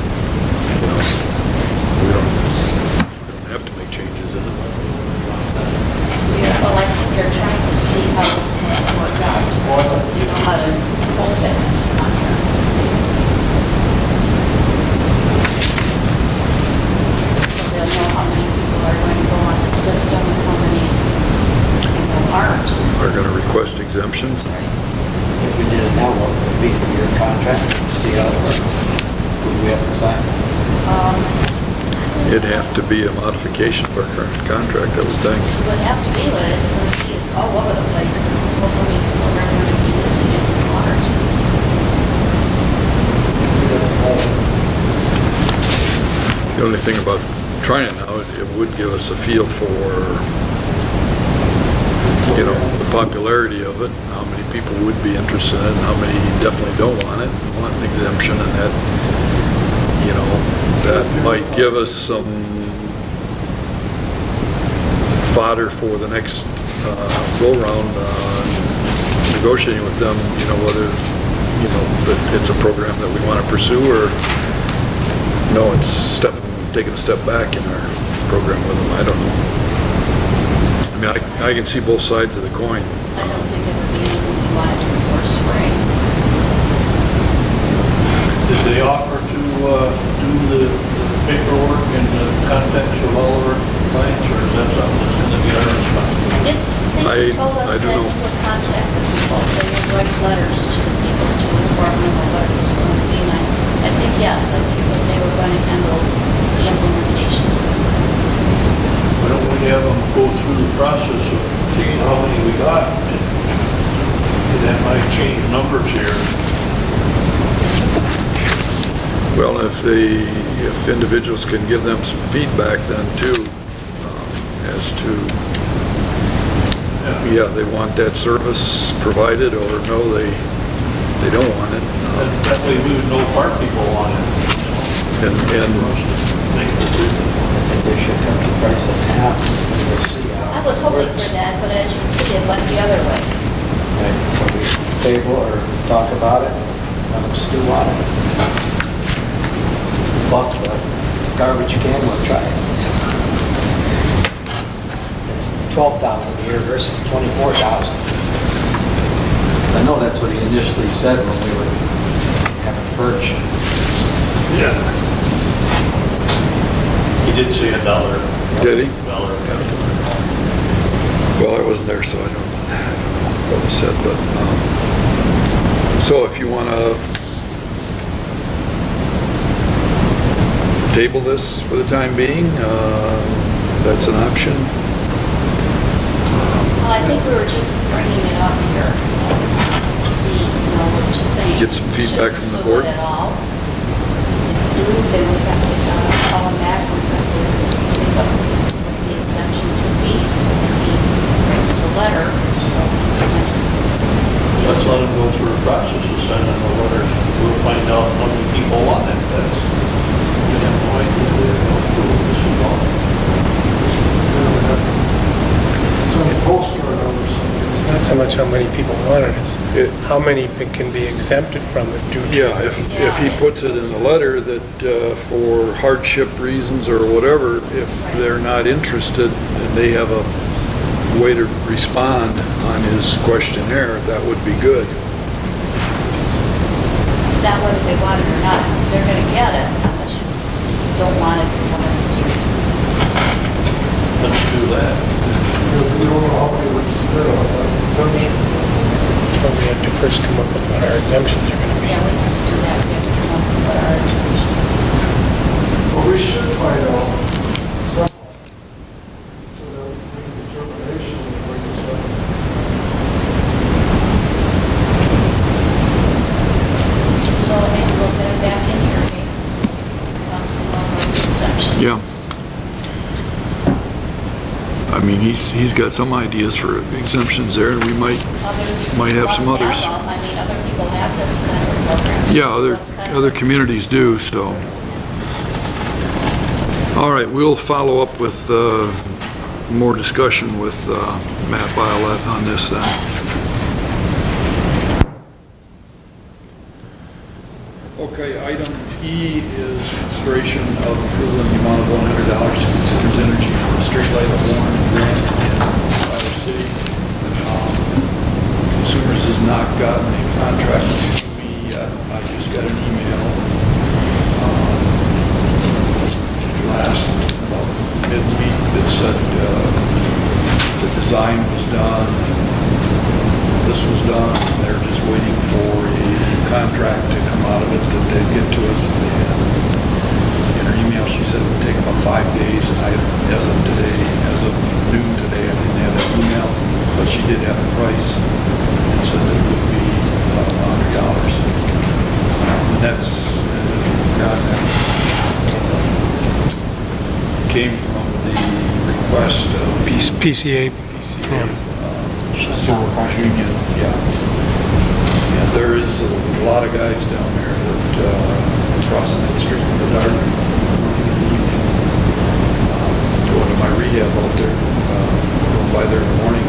you know, we don't have to make changes in it. Well, I think they're trying to see how it's going to work out. You know, how to hold that next contract. So they'll know how many people are going to go on the system and how many people aren't. Are going to request exemptions. Right. If we did it now, what would be your contract, see how it works? Would we have to sign? It'd have to be a modification of our current contract, I would think. It would have to be, but it's going to be all over the place because most of the people are going to be using it in water. The only thing about trying it now, it would give us a feel for, you know, the popularity of it, how many people would be interested in it, and how many definitely don't want it, want an exemption, and that, you know, that might give us some fodder for the next go-round, negotiating with them, you know, whether, you know, that it's a program that we want to pursue, or no, it's taking a step back in our program with them. I don't know. I mean, I can see both sides of the coin. I don't think it would be anything we want to do for spring. Did they offer to do the paperwork and the contacts of all of our clients, or is that something that's going to be our responsibility? I did think he told us I that don't he know. would contact the people, they would write letters to the people to inform them of what it was going to be, and I think, yes, I think that they were going to handle the implementation. Why don't we have them go through the process of seeing how many we got? And that might change numbers here. Well, if individuals can give them some feedback then too, as to, yeah, they want that service provided, or no, they don't want it. That way we would know if our people want it. And I think they should cut the price in half, and we'll see how I was it hoping for works. that, but as you see, it went the other way. Right, so we table or talk about it, let them stew on it. Buck the garbage can, we'll try it. It's 12,000 a year versus 24,000. I know that's what he initially said when we were having purge. Yeah. He did say $1. did he? $1. Well, I wasn't there, so I don't know what was said, but, so if you want to table this for the time being, that's an option. Well, I think we were just bringing it up here, you know, to see, you know, what you think. Get some feedback from the board. Should we pursue it at all? If we do, then we have to call him back and we have to think of what the exemptions would be, so that he writes the letter. So he's Let's let them go through the process of sending the letters. We'll find out how many people want it. That's, we have no idea where to go through this and all. It's on the poster or something. It's not so much how many people want it, it's It- how many can be exempted from it due to. Yeah, if he puts it in the letter that for hardship reasons or whatever, if they're not interested and they have a way to respond on his questionnaire, that would be good. It's not whether they want it or not, they're gonna get it unless you don't want it for one of those reasons. Let's do that. We don't know how many would submit on that. But we have to first come up with what our exemptions are gonna be. Yeah, we have to do that, we have to come up with what our exemptions are. Well, we should find out something, so that we can make a determination before you decide. So maybe we'll get it back in here, maybe, some of our exemptions. Yeah. I mean, he's got some ideas for exemptions there, and we might have some others. I mean, other people have this kind of program. Yeah, other communities do, so. All right, we'll follow up with more discussion with Matt Violet on this then. Okay, item E is consideration of approval in the amount of $100 to Consumers Energy for a street light warrant and grant in Tyler City. Consumers has not gotten a contract to me yet. I just got an email last about midweek that said the design was done, this was done. They're just waiting for a contract to come out of it that they get to us. In her email, she said it would take about 5 days, and as of noon today, I didn't have that email, but she did have the price and said that it would be $100. And that's, forgot that, came from the request of PCA. PCA, Steelworkers Union, yeah. And there is a lot of guys down there that crossing that street in the dark, running in the evening. Going to my rehab out there, going by there in the morning.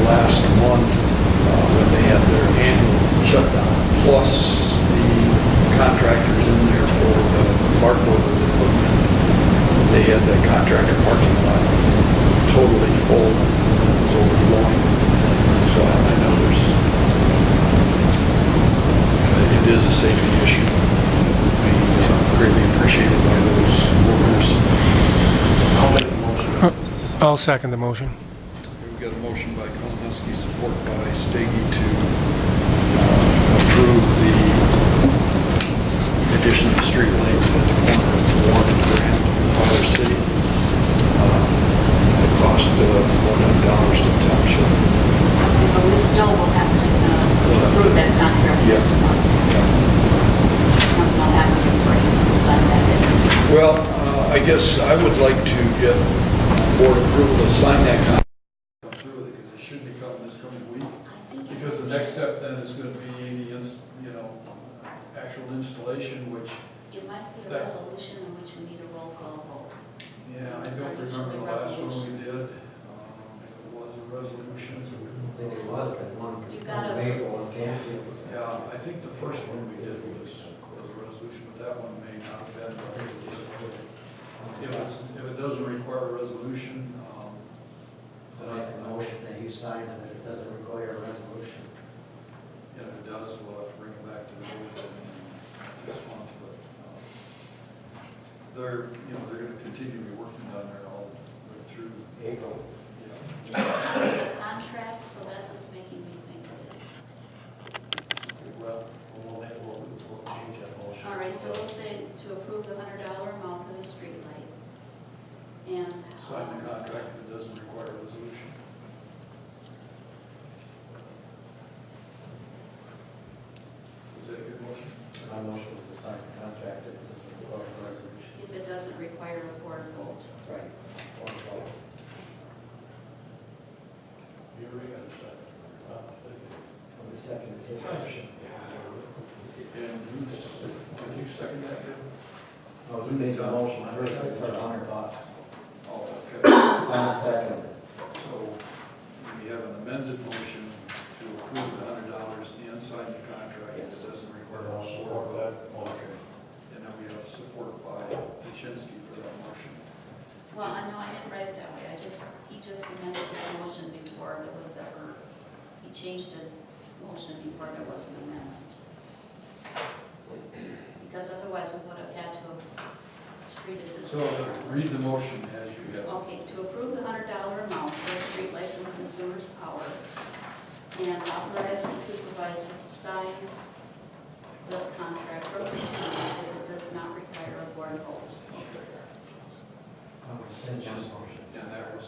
Last month, when they had their annual shutdown, plus the contractors in there for the barcode that they put in, they had that contractor parking lot totally full, and it was overflowing. So I know it is a safety issue. It would be greatly appreciated by those workers. I'll make the motion. I'll second the motion. We've got a motion by Kalinowski, support by Stady to approve the addition of the street light at the corner of Warren and Grant in Father City. It cost $400 to the township. Okay, but we still will have to approve that contract next month. I'm not advocating for you to sign that in. Well, I guess I would like to get board approval to sign that contract. Come through with it, because it should be coming this coming week. Because the next step then is going to be the, actual installation, which, It might be a resolution in which we need a roll call vote. yeah, I don't remember the last one we did. If it was a resolution. I think it was that one. You gotta- Maple and Canfield. Yeah, I think the first one we did was a resolution, but that one may not have been. If it doesn't require a resolution, then I'll make a motion that you sign it if it doesn't require a resolution. if it does, we'll have to bring it back to the board this month, but they're going to continue to be working down there all the way through. April. Yeah. It's a contract, so that's what's making me think it is. Well, we'll change that motion. All right, so we'll say to approve the $100 amount for the street light. And. Sign the contract if it doesn't require a resolution. Is that your motion? My motion was to sign the contract if it doesn't require a resolution. If it doesn't require a board vote. Right. Or vote. You already got a second. On the second his motion. And did you second that, Dave? No, you made the motion first, I said $100. Oh, okay. Tom seconded. So we have an amended motion to approve the $100 and sign the contract. Yes. It doesn't require I'll a support board. that. Okay. And then we have support by Paczynski for that motion. Well, I know I didn't write it that way. He just amended his motion before there was ever, he changed his motion before there was an amendment. Because otherwise we would have had to have treated this. So read the motion as you have. Okay, to approve the $100 amount for the street light from Consumers Power and authorize the supervisor to sign the contract from Consumers if it does not require a board vote. I will send you his motion. And that was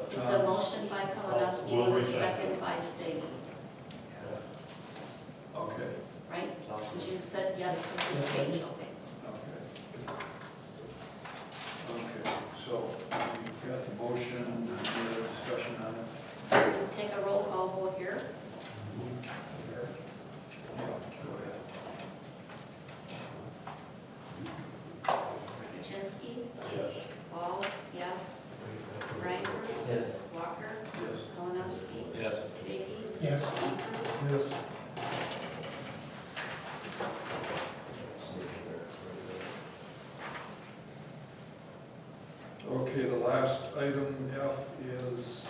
It's a Tom's. motion by Kalinowski We'll with a resect. second by Stady, Okay, right? Did you said yes to Stady, okay. okay. Okay, so we've got the motion, any other discussion on it? We'll take a roll call vote here. Yeah, go ahead. Paczynski, Yes. Ball, yes. Reinhardt. Yes. Walker. Yes. Kalinowski. Yes. Stady. Yes. Yes. Okay, the last item, F, is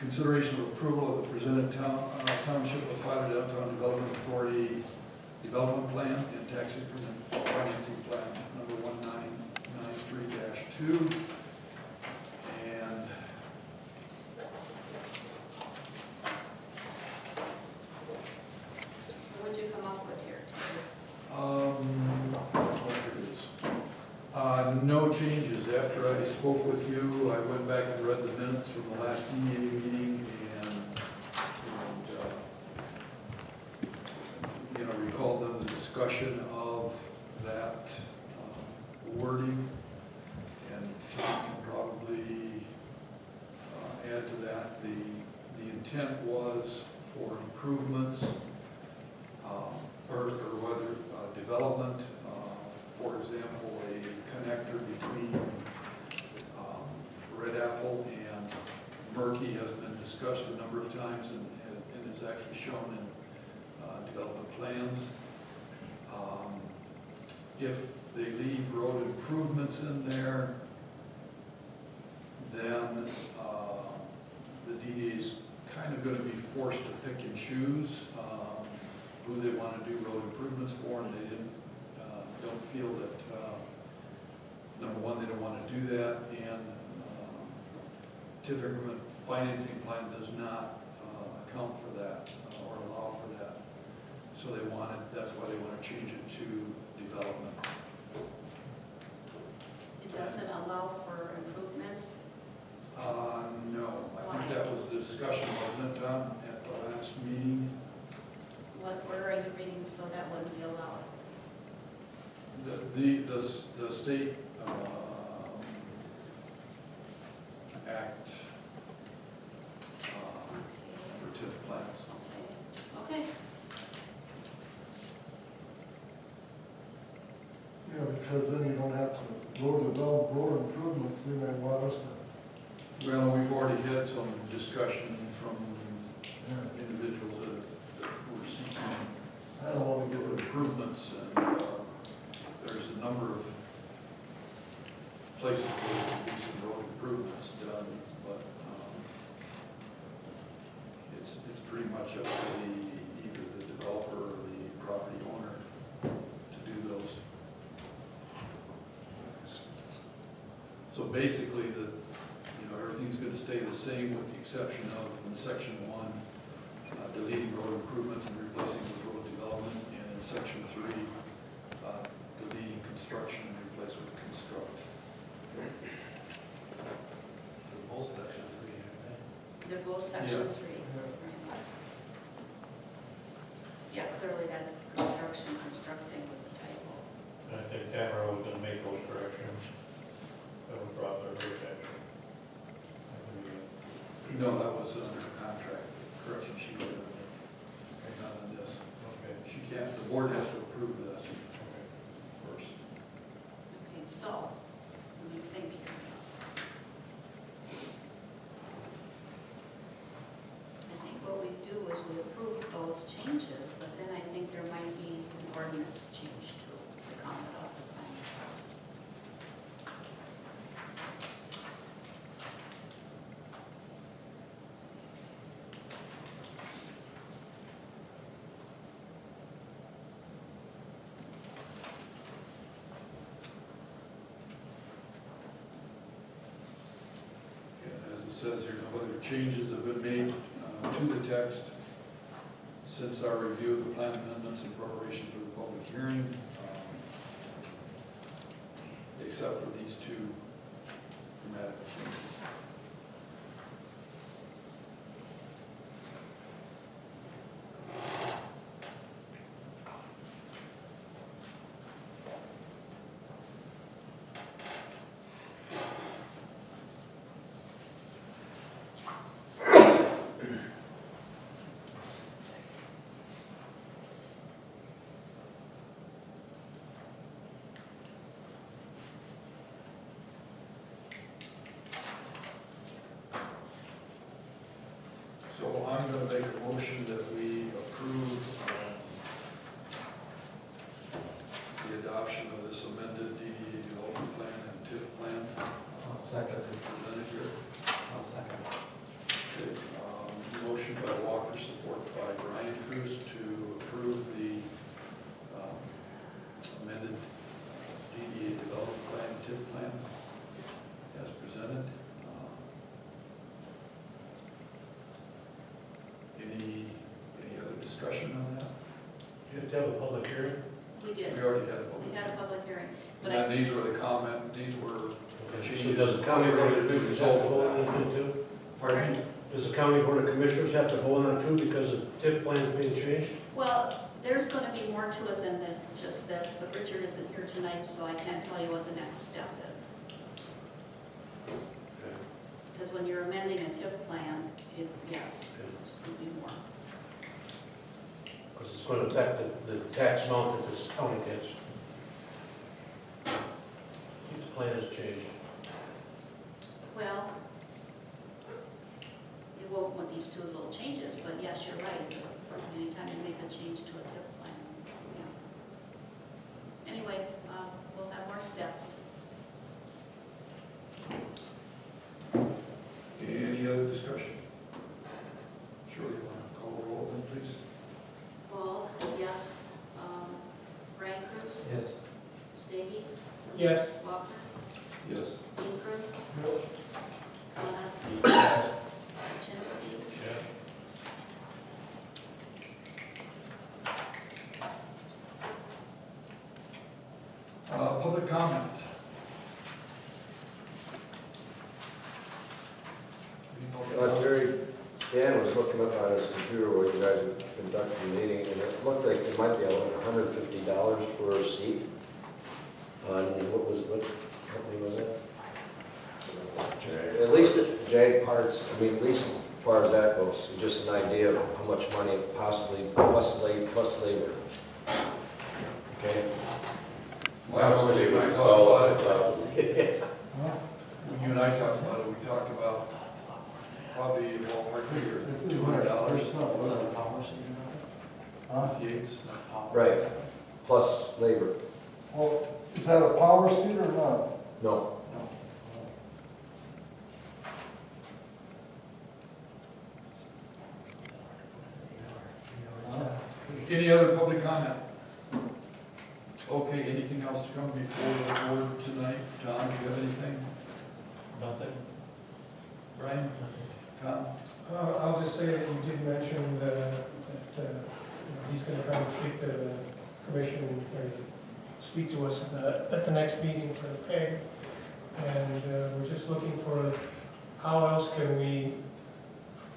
consideration of approval of the presented Township of Filer Downtown Development Authority Development Plan and Tax Increment Financing Plan number 1993-2. And no changes. After I spoke with you, I went back and read the minutes from the last DDA meeting and recalled then the discussion of that wording. And you can probably add to that. The intent was for improvements or whether development, for example, a connector between Red Apple and Murky has been discussed a number of times and is actually shown in development plans. If they leave road improvements in there, then the DDA is kind of going to be forced to pick and choose who they want to do road improvements for, and they don't feel that, number one, they don't want to do that, and TIF increment financing plan does not account for that or allow for that. So that's why they want to change it to development. It doesn't allow for improvements? No, I think that was the discussion, wasn't it, Tom, at the last meeting? Where are you reading so that wouldn't be allowed? The state act for TIF plans. Okay. Yeah, because then you don't have to develop road improvements, they might want us to. Well, we've already had some discussion from individuals that were seeking I don't want to get rid of improvements, and there's a number of places where there can be some road improvements done, but it's pretty much up to either the developer or the property owner to do those. So basically, everything's going to stay the same with the exception of in section 1, deleting road improvements and replacing with road development, and in section 3, deleting construction and replace with construct. Both section 3, aren't they? They're both section Yeah. 3. Right. Yeah, clearly that constructing was a typo. I think Tamara was going to make those corrections that were brought to her attention. No, that was under contract correction she would have made, not on this. Okay. She can't, the board has to approve this first. Okay, so, let me think here. I think what we do is we approve those changes, but then I think there might be an ordinance change to come about the final. As it says here, no other changes have been made to the text since our review of the plan amendments in preparation for the public hearing, except for these two grammatical changes. So I'm going to make a motion that we approve the adoption of this amended DDA development plan and TIF plan. I'll second As presented here. I'll second. Okay, motion by Walker, support by Brian Cruz to approve the amended DDA development plan and TIF plan as presented. Any other discussion on that? You have to have a public hearing? We did. We already had a public We had had a public hearing. But And these were the comment, these were changes. So does the county board of commissioners have to vote on it too? Pardon me? Does the county board of commissioners have to vote on it too because the TIF plan is being changed? Well, there's going to be more to it than just this, but Richard isn't here tonight, so I can't tell you what the next step is. Because when you're amending a TIF plan, yes, there's going to be more. Because it's going to affect the tax amount that this county gets. The plan has changed. Well, it won't with these two little changes, but yes, you're right. Anytime you make a change to a TIF plan, yeah. Anyway, we'll have more steps. Any other discussion? Shirley, you want to call the roll then, please? Paul, yes. Brian Cruz? Yes. Stady? Yes. Walker? Yes. Dean Cruz? No. Gillespie? Chinsky? Yeah. Public comment. Jerry, Dan was looking up on his computer while you guys were conducting the meeting, and it looked like it might be $150 for a seat. What company was it? At least at Jag Parts, I mean, at least as far as that goes, just an idea of how much money it possibly, plus labor. Okay? Obviously, we install it. When you and I talked about it, we talked about probably a ballpark figure, $200. Yates. Right, plus labor. Well, is that a power seat or not? No. Any other public comment? Okay, anything else to come before the board tonight? Tom, do you have anything? Nothing. Brian? Tom? I'll just say that you did mention that he's going to come and speak to the commission, or speak to us at the next meeting for the PEG. And we're just looking for how else can we,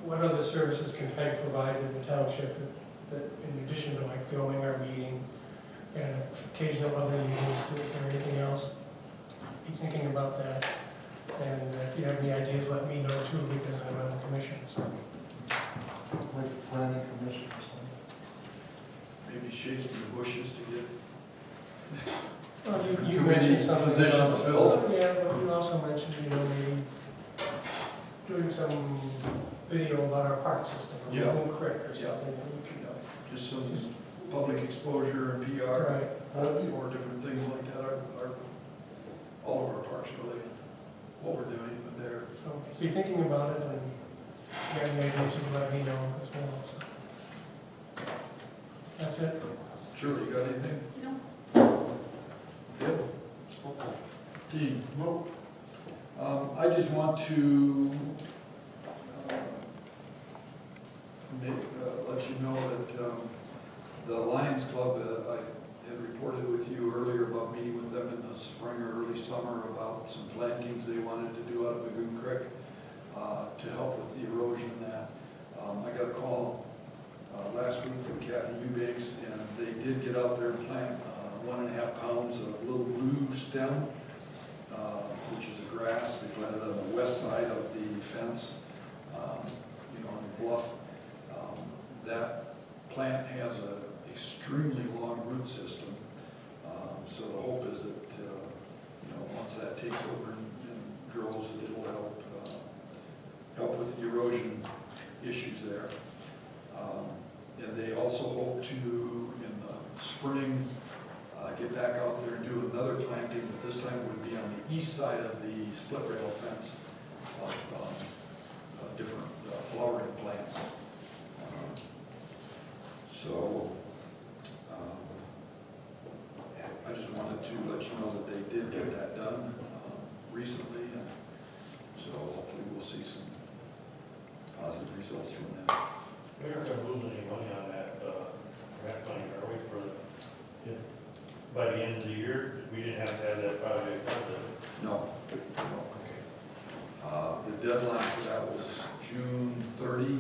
what other services can PEG provide to the township that in addition to like filming our meeting and occasional other meetings, is there anything else? Be thinking about that. And if you have any ideas, let me know too, because I'm on the commission, so. Like planning commission or something? Maybe shaking the bushes to get Well, you committee mentioned something positions about- filled. Yeah, but you also mentioned, maybe doing some video about our park system, or Yeah. Moon Creek or Yeah. something. that we could, just some public exposure and PR Right. for different things like that. All of our parks really, what we're doing, but they're, So be thinking about it, and if you have any ideas, you can let me know as well. So. That's it. Shirley, you got anything? No? Yep. Team? No. I just want to let you know that the Lions Club, I had reported with you earlier about meeting with them in the spring or early summer about some plantings they wanted to do out of Lagoon Creek to help with the erosion and that. I got a call last week from Kathy Eubanks, and they did get out there and plant 1.5 pounds of little blue stem, which is a grass. They planted on the west side of the fence, on the bluff. That plant has an extremely long root system, so the hope is that once that takes over and grows, it'll help with the erosion issues there. And they also hope to, in the spring, get back out there and do another planting, but this time would be on the east side of the split rail fence of different flowering plants. So I just wanted to let you know that they did get that done recently, and so hopefully we'll see some positive results from that. We're not going to lose any money on that, grant money, are we, for the, by the end of the year, we didn't have to have that project done, did we? No. The deadline for that was June 30,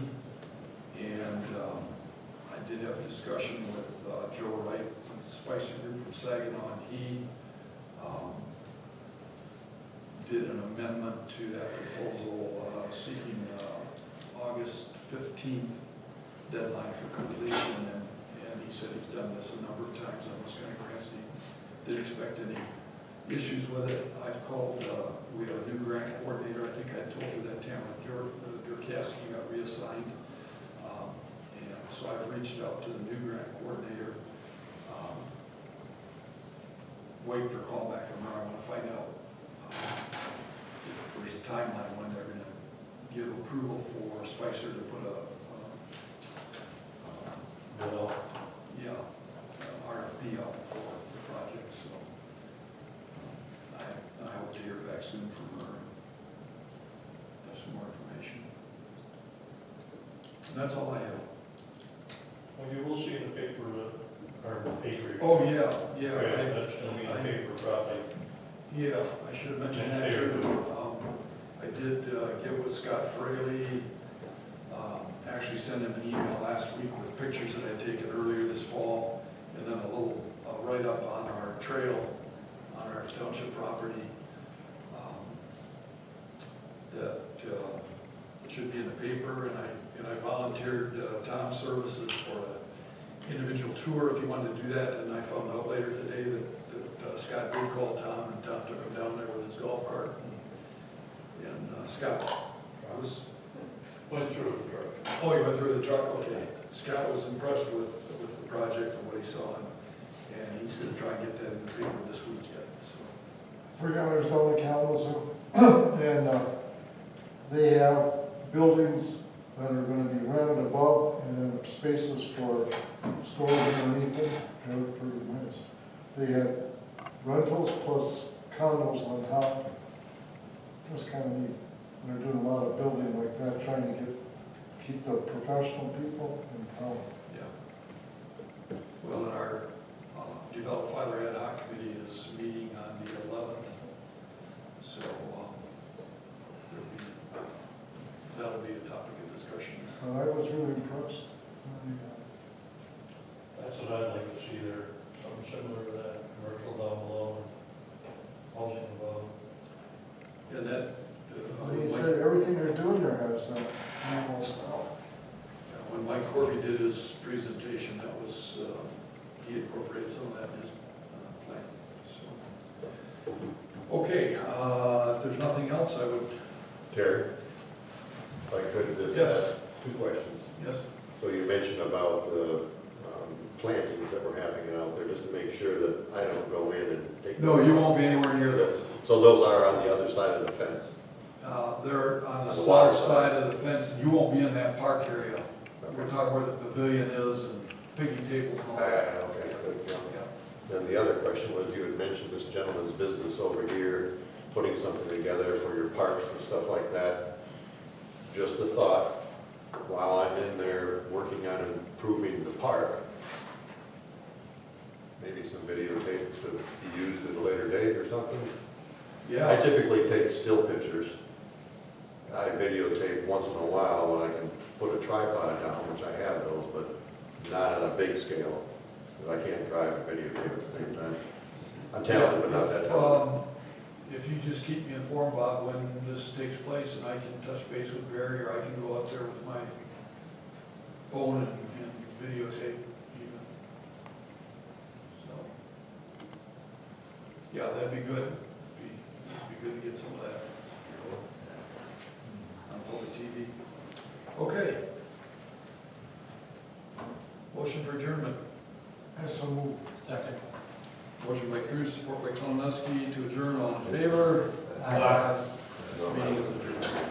and I did have a discussion with Joe Wright, with the Spicer Group from Saginaw, and he did an amendment to that proposal seeking August 15th deadline for completion, and he said he's done this a number of times on this kind of grants. He didn't expect any issues with it. I've called, we have a new grant coordinator. I think I told you that Tamara Jurkowski got reassigned. And so I've reached out to the new grant coordinator. Waiting for a call back from her. I want to find out if there's a timeline when they're going to give approval for Spicer to put a RFP out for the project. So I hope to hear back soon from her. Have some more information. And that's all I have. Well, you will see in the paper, our paper. Oh, yeah. That's gonna be in the paper probably. Yeah, I should have mentioned that too. I did get with Scott Fraley, actually sent him an email last week with pictures that I'd taken earlier this fall, and then a little write-up on our trail, on our township property, that should be in the paper, and I volunteered town services for an individual tour if you wanted to do that, and I found out later today that Scott did call Tom, and Tom took him down there with his golf cart, and Scott was... Went through the truck. Oh, he went through the truck, okay. Scott was impressed with the project and what he saw, and he's gonna try and get that in the paper this week yet, so. $3 down in Kalamazoo, and they have buildings that are gonna be rented above, and then spaces for storage underneath them. They're pretty nice. They have rentals plus condos on top. Just kind of neat. And they're doing a lot of building like that, trying to keep the professional people in town. Yeah. Well, and our Develop Filer Ad Hoc Committee is meeting on the 11th, so that'll be a topic of discussion. I was really impressed. That's what I'd like to see there, something similar to that, commercial down below, housing above. And that... He said everything they're doing there has animal style. When Mike Corby did his presentation, that was, he incorporated some of that in his plan. So, okay, if there's nothing else, I would... Terry, if I could just Yes. ask two questions. Yes? So you mentioned about the plantings that we're having out there, just to make sure that I don't go in and take... No, you won't be anywhere near those. So those are on the other side of the fence? They're on the On the water water side of the fence. You won't be in that park area. We're talking where the pavilion is and picnic tables and all that. Okay, good, yeah. Yeah. Then the other question was, you had mentioned this gentleman's business over here, putting something together for your parks and stuff like that. Just a thought, while I'm in there working on improving the park, maybe some videotape to be used at a later date or something. I Yeah. typically take still pictures. I videotape once in a while when I can put a tripod down, which I have those, but not on a big scale. Because I can't drive and videotape at the same time. I'm talented, but not that talented. If you just keep me informed about when this takes place, and I can touch base with Barry, or I can go out there with my phone and videotape even. So, yeah, that'd be good. It'd be good to get some of that on public TV. Okay. Motion for adjournment. That's a move. Second. Motion by Cruz, support by Kalinowski to adjourn. All in favor? Aye. Meeting is adjourned.